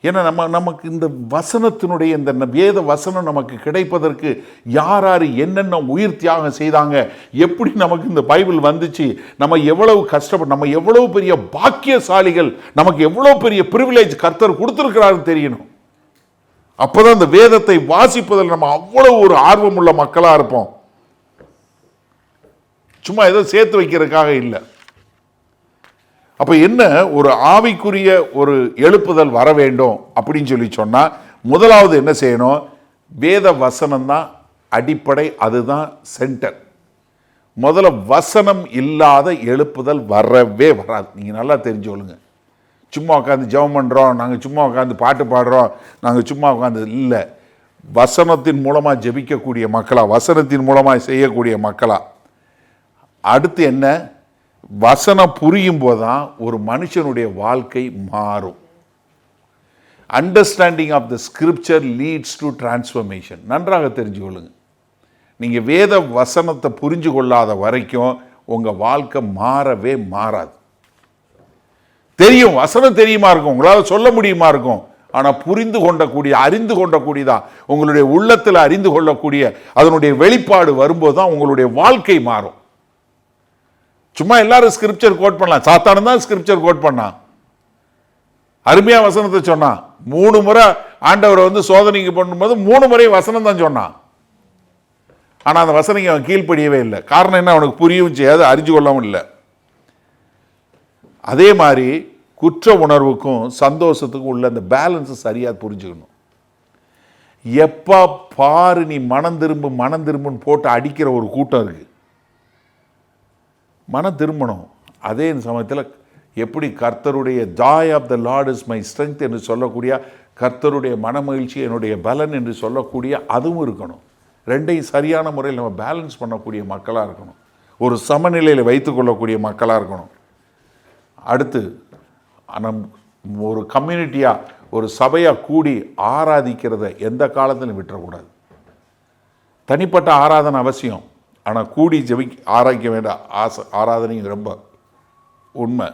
ஏன்னா நமக்கு இந்த வசனத்தினுடைய இந்த வேத வசனம் நமக்கு கிடைப்பதற்கு யார் யார் என்னென்ன உயிர் தியாகம் செய்தாங்க, எப்படி நமக்கு இந்த பைபிள் வந்துச்சு, நம்ம எவ்வளவு கஷ்டப்பட்டு, நம்ம எவ்வளவு பெரிய பாக்கியசாலிகள், நமக்கு எவ்வளவு பெரிய பிரிவிலேஜ் கர்த்தர் கொடுத்துருக்கிறாரு தெரியணும். அப்போதான் இந்த வேதத்தை வாசிப்பதில் நம்ம அவ்வளவு ஒரு ஆர்வம் உள்ள மக்களாக இருப்போம். சும்மா ஏதோ சேர்த்து வைக்கிறதுக்காக இல்லை. அப்போ என்ன, ஒரு ஆவிக்குரிய ஒரு எழுப்புதல் வர வேண்டும் அப்படின்னு சொல்லி சொன்னால் முதலாவது என்ன செய்யணும்? வேத வசனம் தான் அடிப்படை, அதுதான் சென்டர். முதல்ல வசனம் இல்லாத எழுப்புதல் வரவே வராது. நீங்கள் நல்லா தெரிஞ்சுக்கொள்ளுங்க. சும்மா உட்காந்து ஜெபம் பண்ணுறோம், நாங்கள் சும்மா உட்காந்து பாட்டு பாடுறோம், நாங்கள் சும்மா உட்காந்து இல்லை. வசனத்தின் மூலமாக ஜெபிக்கக்கூடிய மக்களா, வசனத்தின் மூலமாக செய்யக்கூடிய மக்களா. அடுத்து என்ன, வசனம் புரியும் போதுதான் ஒரு மனுஷனுடைய வாழ்க்கை மாறும். Understanding of the scripture leads to transformation. நன்றாக தெரிஞ்சுக்கொள்ளுங்க. நீங்கள் வேத வசனத்தை புரிஞ்சு கொள்ளாத வரைக்கும் உங்கள் வாழ்க்கை மாறவே மாறாது. தெரியும், வசனம் தெரியுமா இருக்கும், உங்களால் சொல்ல முடியுமா இருக்கும். ஆனால் புரிந்து கொண்டக்கூடிய, அறிந்து கொண்டக்கூடியதா, உங்களுடைய உள்ளத்தில் அறிந்து கொள்ளக்கூடிய அதனுடைய வெளிப்பாடு வரும்போது தான் உங்களுடைய வாழ்க்கை மாறும். சும்மா எல்லாரும் ஸ்கிரிப்சர் கோட் பண்ணலாம். சாத்தானு தான் ஸ்கிரிப்சர் கோட் பண்ணான், அருமையா வசனத்தை சொன்னான். 3 முறை ஆண்டவரை வந்து சோதனைக்கு பண்ணும்போது 3 முறை வசனம் தான் சொன்னான். ஆனால் அந்த வசனைக்கு அவன் கீழ்ப்படியவே இல்லை. காரணம் என்ன? அவனுக்கு புரியவும் செய்யாது, அறிஞ்சு கொள்ளவும் இல்லை. அதே மாதிரி குற்ற உணர்வுக்கும் சந்தோஷத்துக்கும் உள்ள அந்த பேலன்ஸை சரியாக புரிஞ்சுக்கணும். எப்போ பாரு நீ மனம் திரும்புன்னு போட்டு அடிக்கிற ஒரு கூட்டம் இருக்கு. மனம் திரும்பணும். அதே சமயத்தில் எப்படி கர்த்தருடைய joy of the Lord is my strength என்று சொல்லக்கூடிய, கர்த்தருடைய மனமகிழ்ச்சி என்னுடைய பலன் என்று சொல்லக்கூடிய அதுவும் இருக்கணும். ரெண்டையும் சரியான முறையில் நம்ம பேலன்ஸ் பண்ணக்கூடிய மக்களாக இருக்கணும். ஒரு சமநிலையில் வைத்துக்கொள்ளக்கூடிய மக்களாக இருக்கணும். அடுத்து ஒரு கம்யூனிட்டியாக, ஒரு சபையாக கூடி ஆராதிக்கிறத எந்த காலத்திலும் விட்டுறக்கூடாது. தனிப்பட்ட ஆராதனை அவசியம், ஆனால் கூடி ஆராய்க்க வேண்டிய ஆராதனையும் ரொம்ப உண்மை.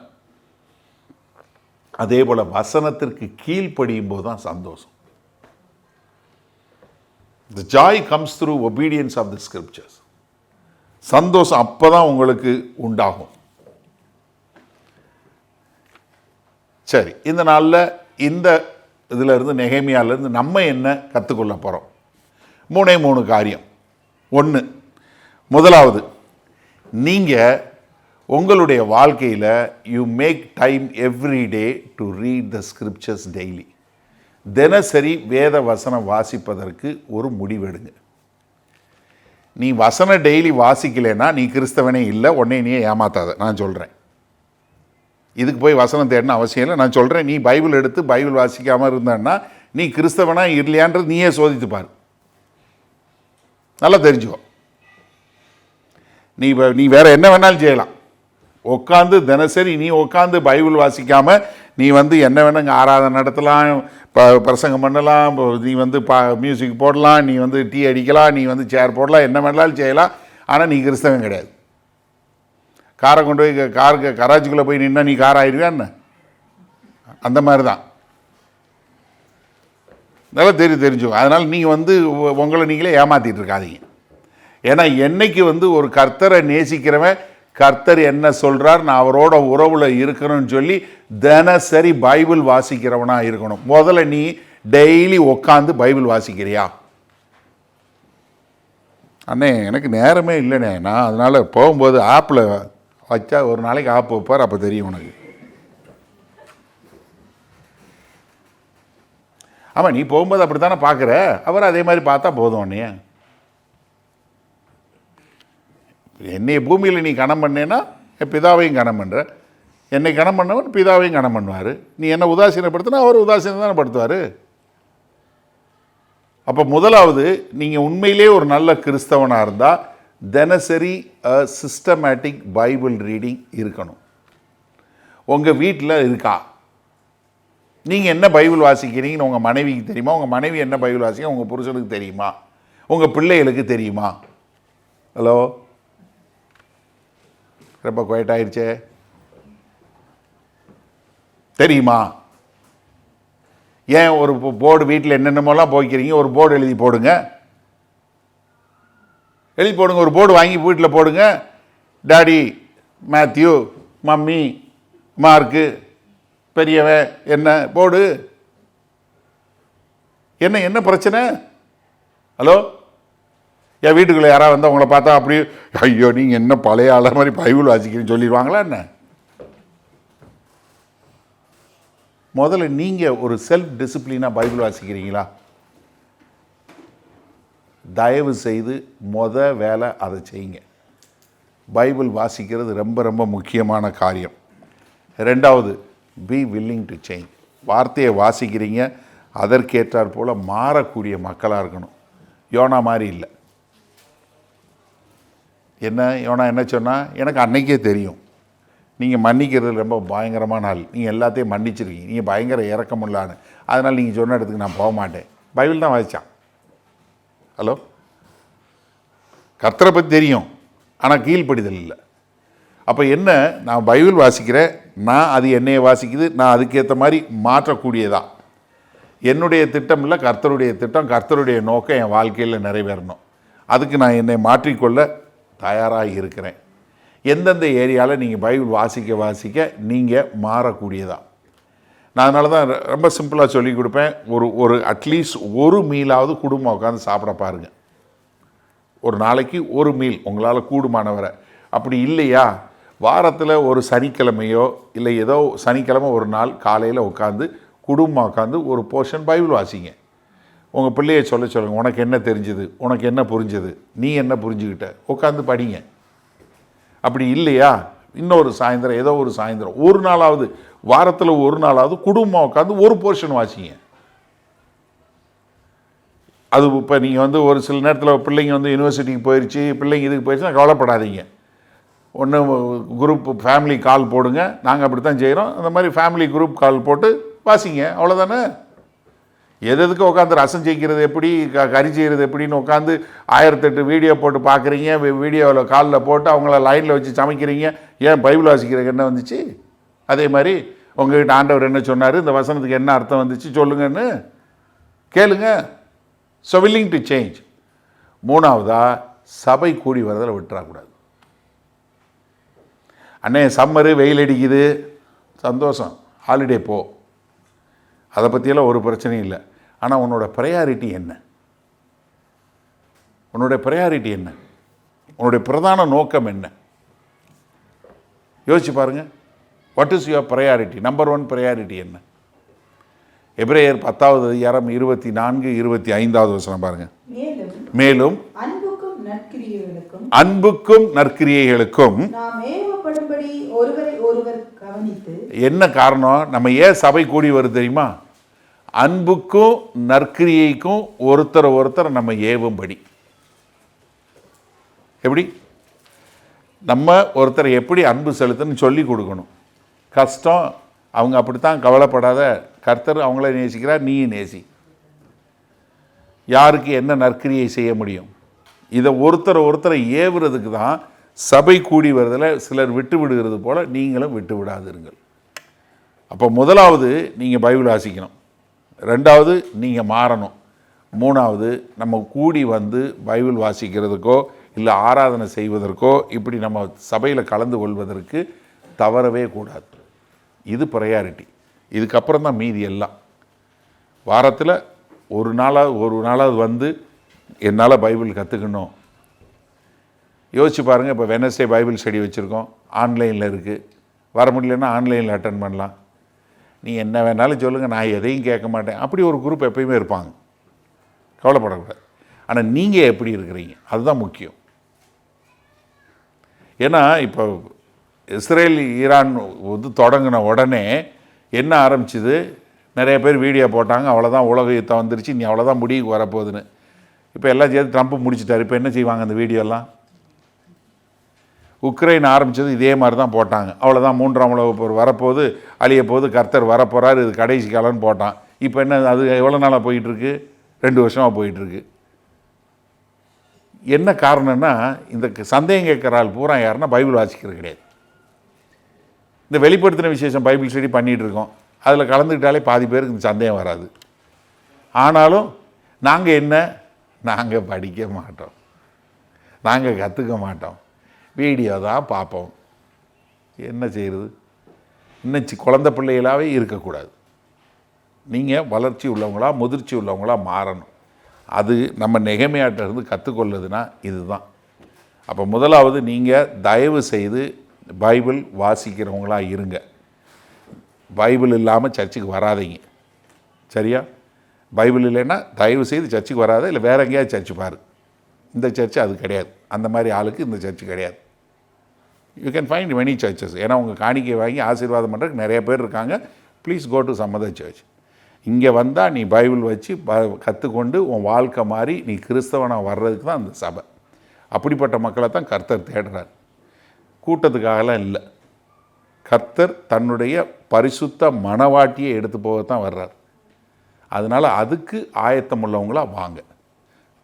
அதே போல் வசனத்திற்கு கீழ்ப்படியும் போது தான் சந்தோஷம். The joy comes through obedience of the scriptures. சந்தோஷம் அப்போ தான் உங்களுக்கு உண்டாகும். சரி, இந்த நாளில் இந்த இதிலிருந்து நெகேமியாவிலேருந்து நம்ம என்ன கற்றுக்கொள்ள போகிறோம்? 3 காரியம். 1, முதலாவது, நீங்கள் உங்களுடைய வாழ்க்கையில் you make time every day to read the scriptures daily. தினசரி வேத வசனம் வாசிப்பதற்கு ஒரு முடிவெடுங்க. நீ வசனம் டெய்லி வாசிக்கலைன்னா நீ கிறிஸ்தவனே இல்லை, உடனே நீயே ஏமாத்தாத. நான் சொல்கிறேன், இதுக்கு போய் வசனம் தேடணும் அவசியம் இல்லை. நான் சொல்கிறேன், நீ பைபிள் எடுத்து பைபிள் வாசிக்காமல் இருந்தன்னா நீ கிறிஸ்தவனா இல்லையான்றது நீயே சோதித்துப்பார். நல்லா தெரிஞ்சுக்கோ. நீ வேற என்ன வேணாலும் செய்யலாம். உட்காந்து தினசரி நீ உட்காந்து பைபிள் வாசிக்காமல் நீ என்ன வேணுங்க ஆராதனை நடத்தலாம், பிரசங்கம் பண்ணலாம், நீ மியூசிக் போடலாம், நீ டீ அடிக்கலாம், நீ சேர் போடலாம், என்ன வேணாலும் செய்யலாம். ஆனால் நீ கிறிஸ்தவன் கிடையாது. காரை கொண்டு போய் கராச்சிக்குள்ளே போய் நின்னா நீ கார் ஆயிடுவியா என்ன? அந்த மாதிரி தான். நல்லா தெரிஞ்சுக்கோ. அதனால் நீங்கள் உங்களை நீங்களே ஏமாற்றிட்டு இருக்காதீங்க. ஏன்னா என்னைக்கு ஒரு கர்த்தரை நேசிக்கிறவன் கர்த்தர் என்ன சொல்கிறார், நான் அவரோட உறவில் இருக்கணும்னு சொல்லி தினசரி பைபிள் வாசிக்கிறவனா இருக்கணும். முதல்ல நீ டெய்லி உட்காந்து பைபிள் வாசிக்கிறியா? அண்ணே எனக்கு நேரமே இல்லைண்ணே, நான் அதனால் போகும்போது ஆப்பில் வச்சா ஒரு நாளைக்கு ஆப் வைப்பார், அப்போ தெரியும் உனக்கு. ஆமாம், நீ போகும்போது அப்படி தானே பார்க்குற, அவர் அதே மாதிரி பார்த்தா போதும். அண்ணைய என்னைய பூமியில் நீ கணம் பண்ணேன்னா என் பிதாவையும் கணம் பண்ணுற, என்னை கணம் பண்ணவன் பிதாவையும் கணம் பண்ணுவார். நீ என்ன உதாசீனப்படுத்தினா அவர் உதாசீனம் தானே படுத்துவார். அப்போ முதலாவது, நீங்கள் உண்மையிலே ஒரு நல்ல கிறிஸ்தவனாக இருந்தால் தினசரி சிஸ்டமேட்டிக் பைபிள் ரீடிங் இருக்கணும். உங்கள் வீட்டில் இருக்கா? நீங்கள் என்ன பைபிள் வாசிக்கிறீங்கன்னு உங்கள் மனைவிக்கு தெரியுமா? உங்கள் மனைவி என்ன பைபிள் வாசிக்க உங்கள் புருஷனுக்கு தெரியுமா? உங்கள் பிள்ளைகளுக்கு தெரியுமா? ஹலோ, ரொம்ப குவைட் ஆயிடுச்சே. தெரியுமா? ஏன் ஒரு போர்டு வீட்டில் என்னென்னமோலாம் போய்க்கிறீங்க, ஒரு போர்டு எழுதி போடுங்க. எழுதி போடுங்க, ஒரு போர்டு வாங்கி வீட்டில் போடுங்க. டாடி மேத்யூ, மம்மி மார்க்கு, பெரியவன் என்ன போடு. என்ன பிரச்சனை? ஹலோ, என் வீட்டுக்குள்ளே யாராவது வந்து உங்களை பார்த்தா அப்படி ஐயோ நீங்கள் என்ன பழைய ஆள மாதிரி பைபிள் வாசிக்கிறீன்னு சொல்லிடுவாங்களா என்ன? முதல்ல நீங்கள் ஒரு செல்ஃப் டிசிப்ளினாக பைபிள் வாசிக்கிறீங்களா? தயவு செய்து வேலை அதை செய்யுங்க. பைபிள் வாசிக்கிறது ரொம்ப ரொம்ப முக்கியமான காரியம். ரெண்டாவது, பி வில்லிங் டு சேஞ்ச். வார்த்தையை வாசிக்கிறீங்க, அதற்கேற்றாற் போல் மாறக்கூடிய மக்களாக இருக்கணும். யோனா மாதிரி இல்லை. என்ன யோனா என்ன சொன்னால், எனக்கு அன்னைக்கே தெரியும் நீங்கள் மன்னிக்கிறது ரொம்ப பயங்கரமான ஆள், நீங்கள் எல்லாத்தையும் மன்னிச்சிருக்கீங்க, நீங்கள் பயங்கர இறக்கமுள்ளான்னு, அதனால் நீங்கள் சொன்ன இடத்துக்கு நான் போக மாட்டேன். பைபிள் தான் வாசித்தான். ஹலோ, கர்த்தரை பற்றி தெரியும், ஆனால் கீழ்ப்படிதல் இல்லை. அப்போ என்ன, நான் பைபிள் வாசிக்கிறேன், நான் அது என்னையை வாசிக்குது, நான் அதுக்கேற்ற மாதிரி மாற்றக்கூடியதா. என்னுடைய திட்டம் இல்லை, கர்த்தருடைய திட்டம், கர்த்தருடைய நோக்கம் என் வாழ்க்கையில் நிறைவேறணும். அதுக்கு நான் என்னை மாற்றிக்கொள்ள தயாராக இருக்கிறேன். எந்தெந்த ஏரியாவில் நீங்கள் பைபிள் வாசிக்க நீங்கள் மாறக்கூடியதா. நான் அதனால தான் ரொம்ப சிம்பிளாக சொல்லி கொடுப்பேன். ஒரு அட்லீஸ்ட் ஒரு மீலாவது குடும்பம் உட்காந்து சாப்பிட பாருங்கள். ஒரு நாளைக்கு ஒரு மீல் உங்களால் கூடுமானவரை. அப்படி இல்லையா, வாரத்தில் ஒரு சனிக்கிழமையோ இல்லை ஏதோ சனிக்கிழமை ஒரு நாள் காலையில் உட்காந்து குடும்பம் உட்காந்து ஒரு போர்ஷன் பைபிள் வாசிங்க. உங்கள் பிள்ளையை சொல்லுங்கள், உனக்கு என்ன தெரிஞ்சுது, உனக்கு என்ன புரிஞ்சுது, நீ என்ன புரிஞ்சுக்கிட்ட, உட்காந்து படிங்க. அப்படி இல்லையா, இன்னொரு சாயந்தரம் ஏதோ ஒரு சாயந்தரம் ஒரு நாளாவது, வாரத்தில் ஒரு நாளாவது குடும்பம் உட்காந்து ஒரு போர்ஷன் வாசிங்க. அது இப்போ நீங்கள் வந்து ஒரு சில நேரத்தில் பிள்ளைங்க வந்து யூனிவர்சிட்டிக்கு போயிடுச்சு, பிள்ளைங்க இதுக்கு போயிடுச்சுன்னா கவலைப்படாதீங்க. ஒன்று குரூப் ஃபேமிலி கால் போடுங்க, நாங்கள் அப்படி தான் செய்கிறோம். அந்த மாதிரி ஃபேமிலி குரூப் கால் போட்டு வாசிங்க, அவ்வளோதானே. எதுக்கு உட்காந்து ரசம் செய்கிறது எப்படி, கறி செய்கிறது எப்படின்னு உட்காந்து 1008 வீடியோ போட்டு பார்க்குறீங்க, வீடியோவில் காலில் போட்டு அவங்கள லைனில் வச்சு சமைக்கிறீங்க. ஏன் பைபிள் வாசிக்கிறதுக்கு என்ன வந்துச்சு? அதே மாதிரி உங்கள்கிட்ட ஆண்டவர் என்ன சொன்னார், இந்த வசனத்துக்கு என்ன அர்த்தம் வந்துச்சு சொல்லுங்கன்னு கேளுங்க. So willing to change. மூணாவதாக, சபை கூடி வரதில் விட்டுறக்கூடாது. அண்ணே சம்மரு, வெயில் அடிக்குது, சந்தோஷம், ஹாலிடே போ, அதை பற்றியெல்லாம் ஒரு பிரச்சனையும் இல்லை. ஆனால் உன்னோட ப்ரையாரிட்டி என்ன? உன்னுடைய ப்ரையாரிட்டி என்ன? உன்னுடைய பிரதான நோக்கம் என்ன? யோசிச்சு பாருங்கள். What is your priority? Number 1 priority என்ன? எபிரேயர் 10வது அதிகாரம் 24, 25வது வசனம் பாருங்கள். மேலும் அன்புக்கும் நற்கிரியைகளுக்கும் என்ன காரணம்? நம்ம ஏன் சபை கூடி வருது தெரியுமா? அன்புக்கும் நற்கிரியைக்கும் ஒருத்தர் நம்ம ஏவும்படி. எப்படி நம்ம ஒருத்தரை எப்படி அன்பு செலுத்துன்னு சொல்லி கொடுக்கணும். கஷ்டம், அவங்க அப்படித்தான், கவலைப்படாத, கர்த்தர் அவங்கள நேசிக்கிறார், நீ நேசி. யாருக்கு என்ன நற்கிரியை செய்ய முடியும்? இதை ஒருத்தரை ஏவுறதுக்கு தான் சபை கூடி வருதில் சிலர் விட்டு விடுகிறது போல் நீங்களும் விட்டு விடாதிருங்கள். அப்போ முதலாவது நீங்கள் பைபிள் வாசிக்கணும், ரெண்டாவது நீங்கள் மாறணும், மூணாவது நம்ம கூடி வந்து பைபிள் வாசிக்கிறதுக்கோ இல்லை ஆராதனை செய்வதற்கோ இப்படி நம்ம சபையில் கலந்து கொள்வதற்கு தவறவே கூடாது. இது ப்ரையாரிட்டி. இதுக்கப்புறம் தான் மீதி எல்லாம். வாரத்தில் ஒரு நாளாவது வந்து என்னால் பைபிள் கற்றுக்கணும். யோசிச்சு பாருங்கள், இப்போ வெனஸ்டே பைபிள் ஸ்டடி வச்சுருக்கோம், ஆன்லைனில் இருக்குது. வர முடியலன்னா ஆன்லைனில் அட்டன் பண்ணலாம். நீ என்ன வேணாலும் சொல்லுங்கள், நான் எதையும் கேட்க மாட்டேன். அப்படி ஒரு குரூப் எப்பயுமே இருப்பாங்க, கவலைப்படக்கூடாது. ஆனால் நீங்கள் எப்படி இருக்கிறீங்க அதுதான் முக்கியம். ஏன்னா இப்போ இஸ்ரேல் ஈரான் வந்து தொடங்கின உடனே என்ன ஆரம்பிச்சுது, நிறைய பேர் வீடியோ போட்டாங்க, அவ்வளோதான் உலக யுத்தம் வந்துருச்சு, நீ அவ்வளோதான் முடிவுக்கு வரப்போகுதுன்னு. இப்போ எல்லாம் சேர்த்து ட்ரம்ப் முடிச்சிட்டார். இப்போ என்ன செய்வாங்க அந்த வீடியோலாம்? உக்ரைன் ஆரம்பித்தது இதே மாதிரி தான் போட்டாங்க, அவ்வளோதான் 3ஆம் உலகப் போர் வரப்போது, அழிய போது, கர்த்தர் வரப்போகிறார், இது கடைசி காலம்னு போட்டான். இப்போ என்ன, அது எவ்வளோ நாளாக போயிட்டுருக்கு? 2 வருஷமாக போயிட்டுருக்கு. என்ன காரணம்னா, இந்த சந்தேகம் கேட்குற ஆள் பூரா யாருன்னா பைபிள் வாசிக்கிறது கிடையாது. இந்த வெளிப்படுத்தின விசேஷம் பைபிள் ஸ்டடி பண்ணிகிட்டு இருக்கோம், அதில் கலந்துக்கிட்டாலே பாதி பேருக்கு இந்த சந்தேகம் வராது. ஆனாலும் நாங்கள் படிக்க மாட்டோம், நாங்கள் கற்றுக்க மாட்டோம், வீடியோ தான் பார்ப்போம். என்ன செய்கிறது? இன்னும் குழந்தை பிள்ளைகளாகவே இருக்கக்கூடாது. நீங்கள் வளர்ச்சி உள்ளவங்களா, முதிர்ச்சி உள்ளவங்களா மாறணும். அது நம்ம நெகமையாட்டிலிருந்து கற்றுக்கொள்ளுதுன்னா இதுதான். அப்போ முதலாவது நீங்கள் தயவு செய்து பைபிள் வாசிக்கிறவங்களா இருங்க. பைபிள் இல்லாமல் சர்ச்சுக்கு வராதீங்க, சரியா? பைபிள் இல்லைன்னா தயவு செய்து சர்ச்சுக்கு வராத, இல்லை வேறு எங்கேயாவது சர்ச்சு பாரு. இந்த சர்ச்சு அது கிடையாது, அந்த மாதிரி ஆளுக்கு இந்த சர்ச்சு கிடையாது. You can find many churches. ஏன்னா உங்கள் காணிக்கை வாங்கி ஆசீர்வாதம் பண்ணுறதுக்கு நிறைய பேர் இருக்காங்க. Please go to some other church. இங்கே வந்தால் நீ பைபிள் வச்சு கற்றுக்கொண்டு உன் வாழ்க்கை மாதிரி நீ கிறிஸ்தவனாக வர்றதுக்கு தான் அந்த சபை. அப்படிப்பட்ட மக்களை தான் கர்த்தர் தேடுறார், கூட்டத்துக்காகலாம் இல்லை. கர்த்தர் தன்னுடைய பரிசுத்த மனவாட்டியை எடுத்து போகத்தான் வர்றார். அதனால் அதுக்கு ஆயத்தம் உள்ளவங்களாக வாங்க,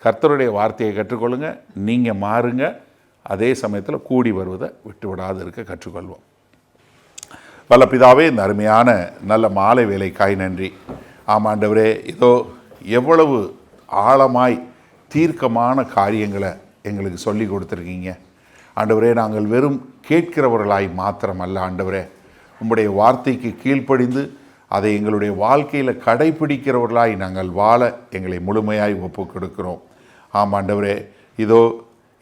கர்த்தருடைய வார்த்தையை கற்றுக்கொள்ளுங்க, நீங்கள் மாறுங்க. அதே சமயத்தில் கூடி வருவதை விட்டு விடாது இருக்க கற்றுக்கொள்வோம். வல்ல பிதாவே, இந்த அருமையான நல்ல மாலை வேலைக்காய் நன்றி. ஆமாண்டவரே, இதோ எவ்வளவு ஆழமாய் தீர்க்கமான காரியங்களை எங்களுக்கு சொல்லி கொடுத்துருக்கீங்க ஆண்டவரே. நாங்கள் வெறும் கேட்கிறவர்களாய் மாத்திரமல்ல ஆண்டவரே, உம்முடைய வார்த்தைக்கு கீழ்ப்படிந்து அதை எங்களுடைய வாழ்க்கையில் கடைப்பிடிக்கிறவர்களாய் நாங்கள் வாழ எங்களை முழுமையாய் ஒப்பு கொடுக்கிறோம். ஆமாண்டவரே, இதோ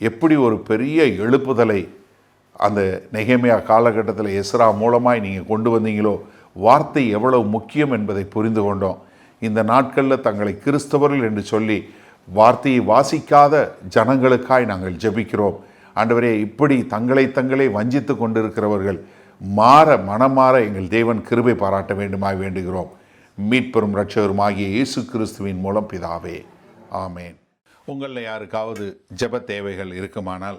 எப்படி ஒரு பெரிய எழுப்புதலை அந்த நெகேமியா காலகட்டத்தில் எஸ்ரா மூலமாய் நீங்கள் கொண்டு வந்தீங்களோ, வார்த்தை எவ்வளவு முக்கியம் என்பதை புரிந்து கொண்டோம். இந்த நாட்களில் தங்களை கிறிஸ்தவர்கள் என்று சொல்லி வார்த்தையை வாசிக்காத ஜனங்களுக்காய் நாங்கள் ஜெபிக்கிறோம் ஆண்டவரே. இப்படி தங்களை வஞ்சித்து கொண்டிருக்கிறவர்கள் மனமாற எங்கள் தேவன் கிருபை பாராட்ட வேண்டுமாய் வேண்டுகிறோம். மீட்பெரும் இரட்சகருமாகிய இயேசு கிறிஸ்துவின் மூலம் பிதாவே, ஆமேன். உங்களில் யாருக்காவது ஜெப தேவைகள் இருக்குமானால்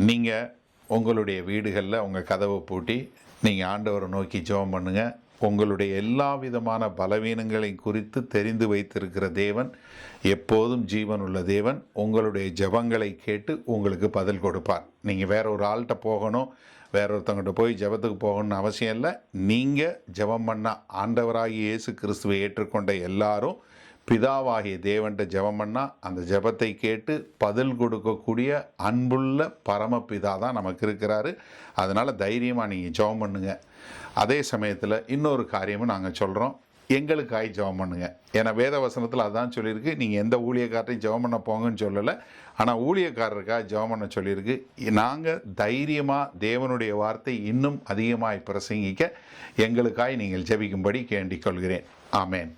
நீங்கள் உங்களுடைய வீடுகளில் உங்கள் கதவை பூட்டி நீங்கள் ஆண்டவரை நோக்கி ஜெபம் பண்ணுங்கள். உங்களுடைய எல்லா விதமான பலவீனங்களை குறித்து தெரிந்து வைத்திருக்கிற தேவன், எப்போதும் ஜீவன் உள்ள தேவன், உங்களுடைய ஜெபங்களை கேட்டு உங்களுக்கு பதில் கொடுப்பார். நீங்கள் வேற ஒரு ஆள்கிட்ட போகணும், வேற ஒருத்தவங்கிட்ட போய் ஜெபத்துக்கு போகணும்னு அவசியம் இல்லை. நீங்கள் ஜெபம் பண்ண ஆண்டவராகிய இயேசு கிறிஸ்துவை ஏற்றுக்கொண்ட எல்லாரும் பிதாவாகிய தேவன்கிட்ட ஜெபம் பண்ணால் அந்த ஜெபத்தை கேட்டு பதில் கொடுக்கக்கூடிய அன்புள்ள பரமபிதா தான் நமக்கு இருக்கிறாரு. அதனால் தைரியமாக நீங்கள் ஜெபம் பண்ணுங்கள். அதே சமயத்தில் இன்னொரு காரியமும் நாங்கள் சொல்கிறோம், எங்களுக்காய் ஜெபம் பண்ணுங்கள். ஏன்னா வேத வசனத்தில் அதான் சொல்லியிருக்கு, நீங்கள் எந்த ஊழியக்காரரையும் ஜெபம் பண்ண போங்கன்னு சொல்லலை, ஆனால் ஊழியக்காரருக்காக ஜெபம் பண்ண சொல்லியிருக்கு. நாங்கள் தைரியமாக தேவனுடைய வார்த்தை இன்னும் அதிகமாக பிரசங்கிக்க எங்களுக்காய் நீங்கள் ஜெபிக்கும்படி கேண்டிக் கொள்கிறேன். ஆமேன்.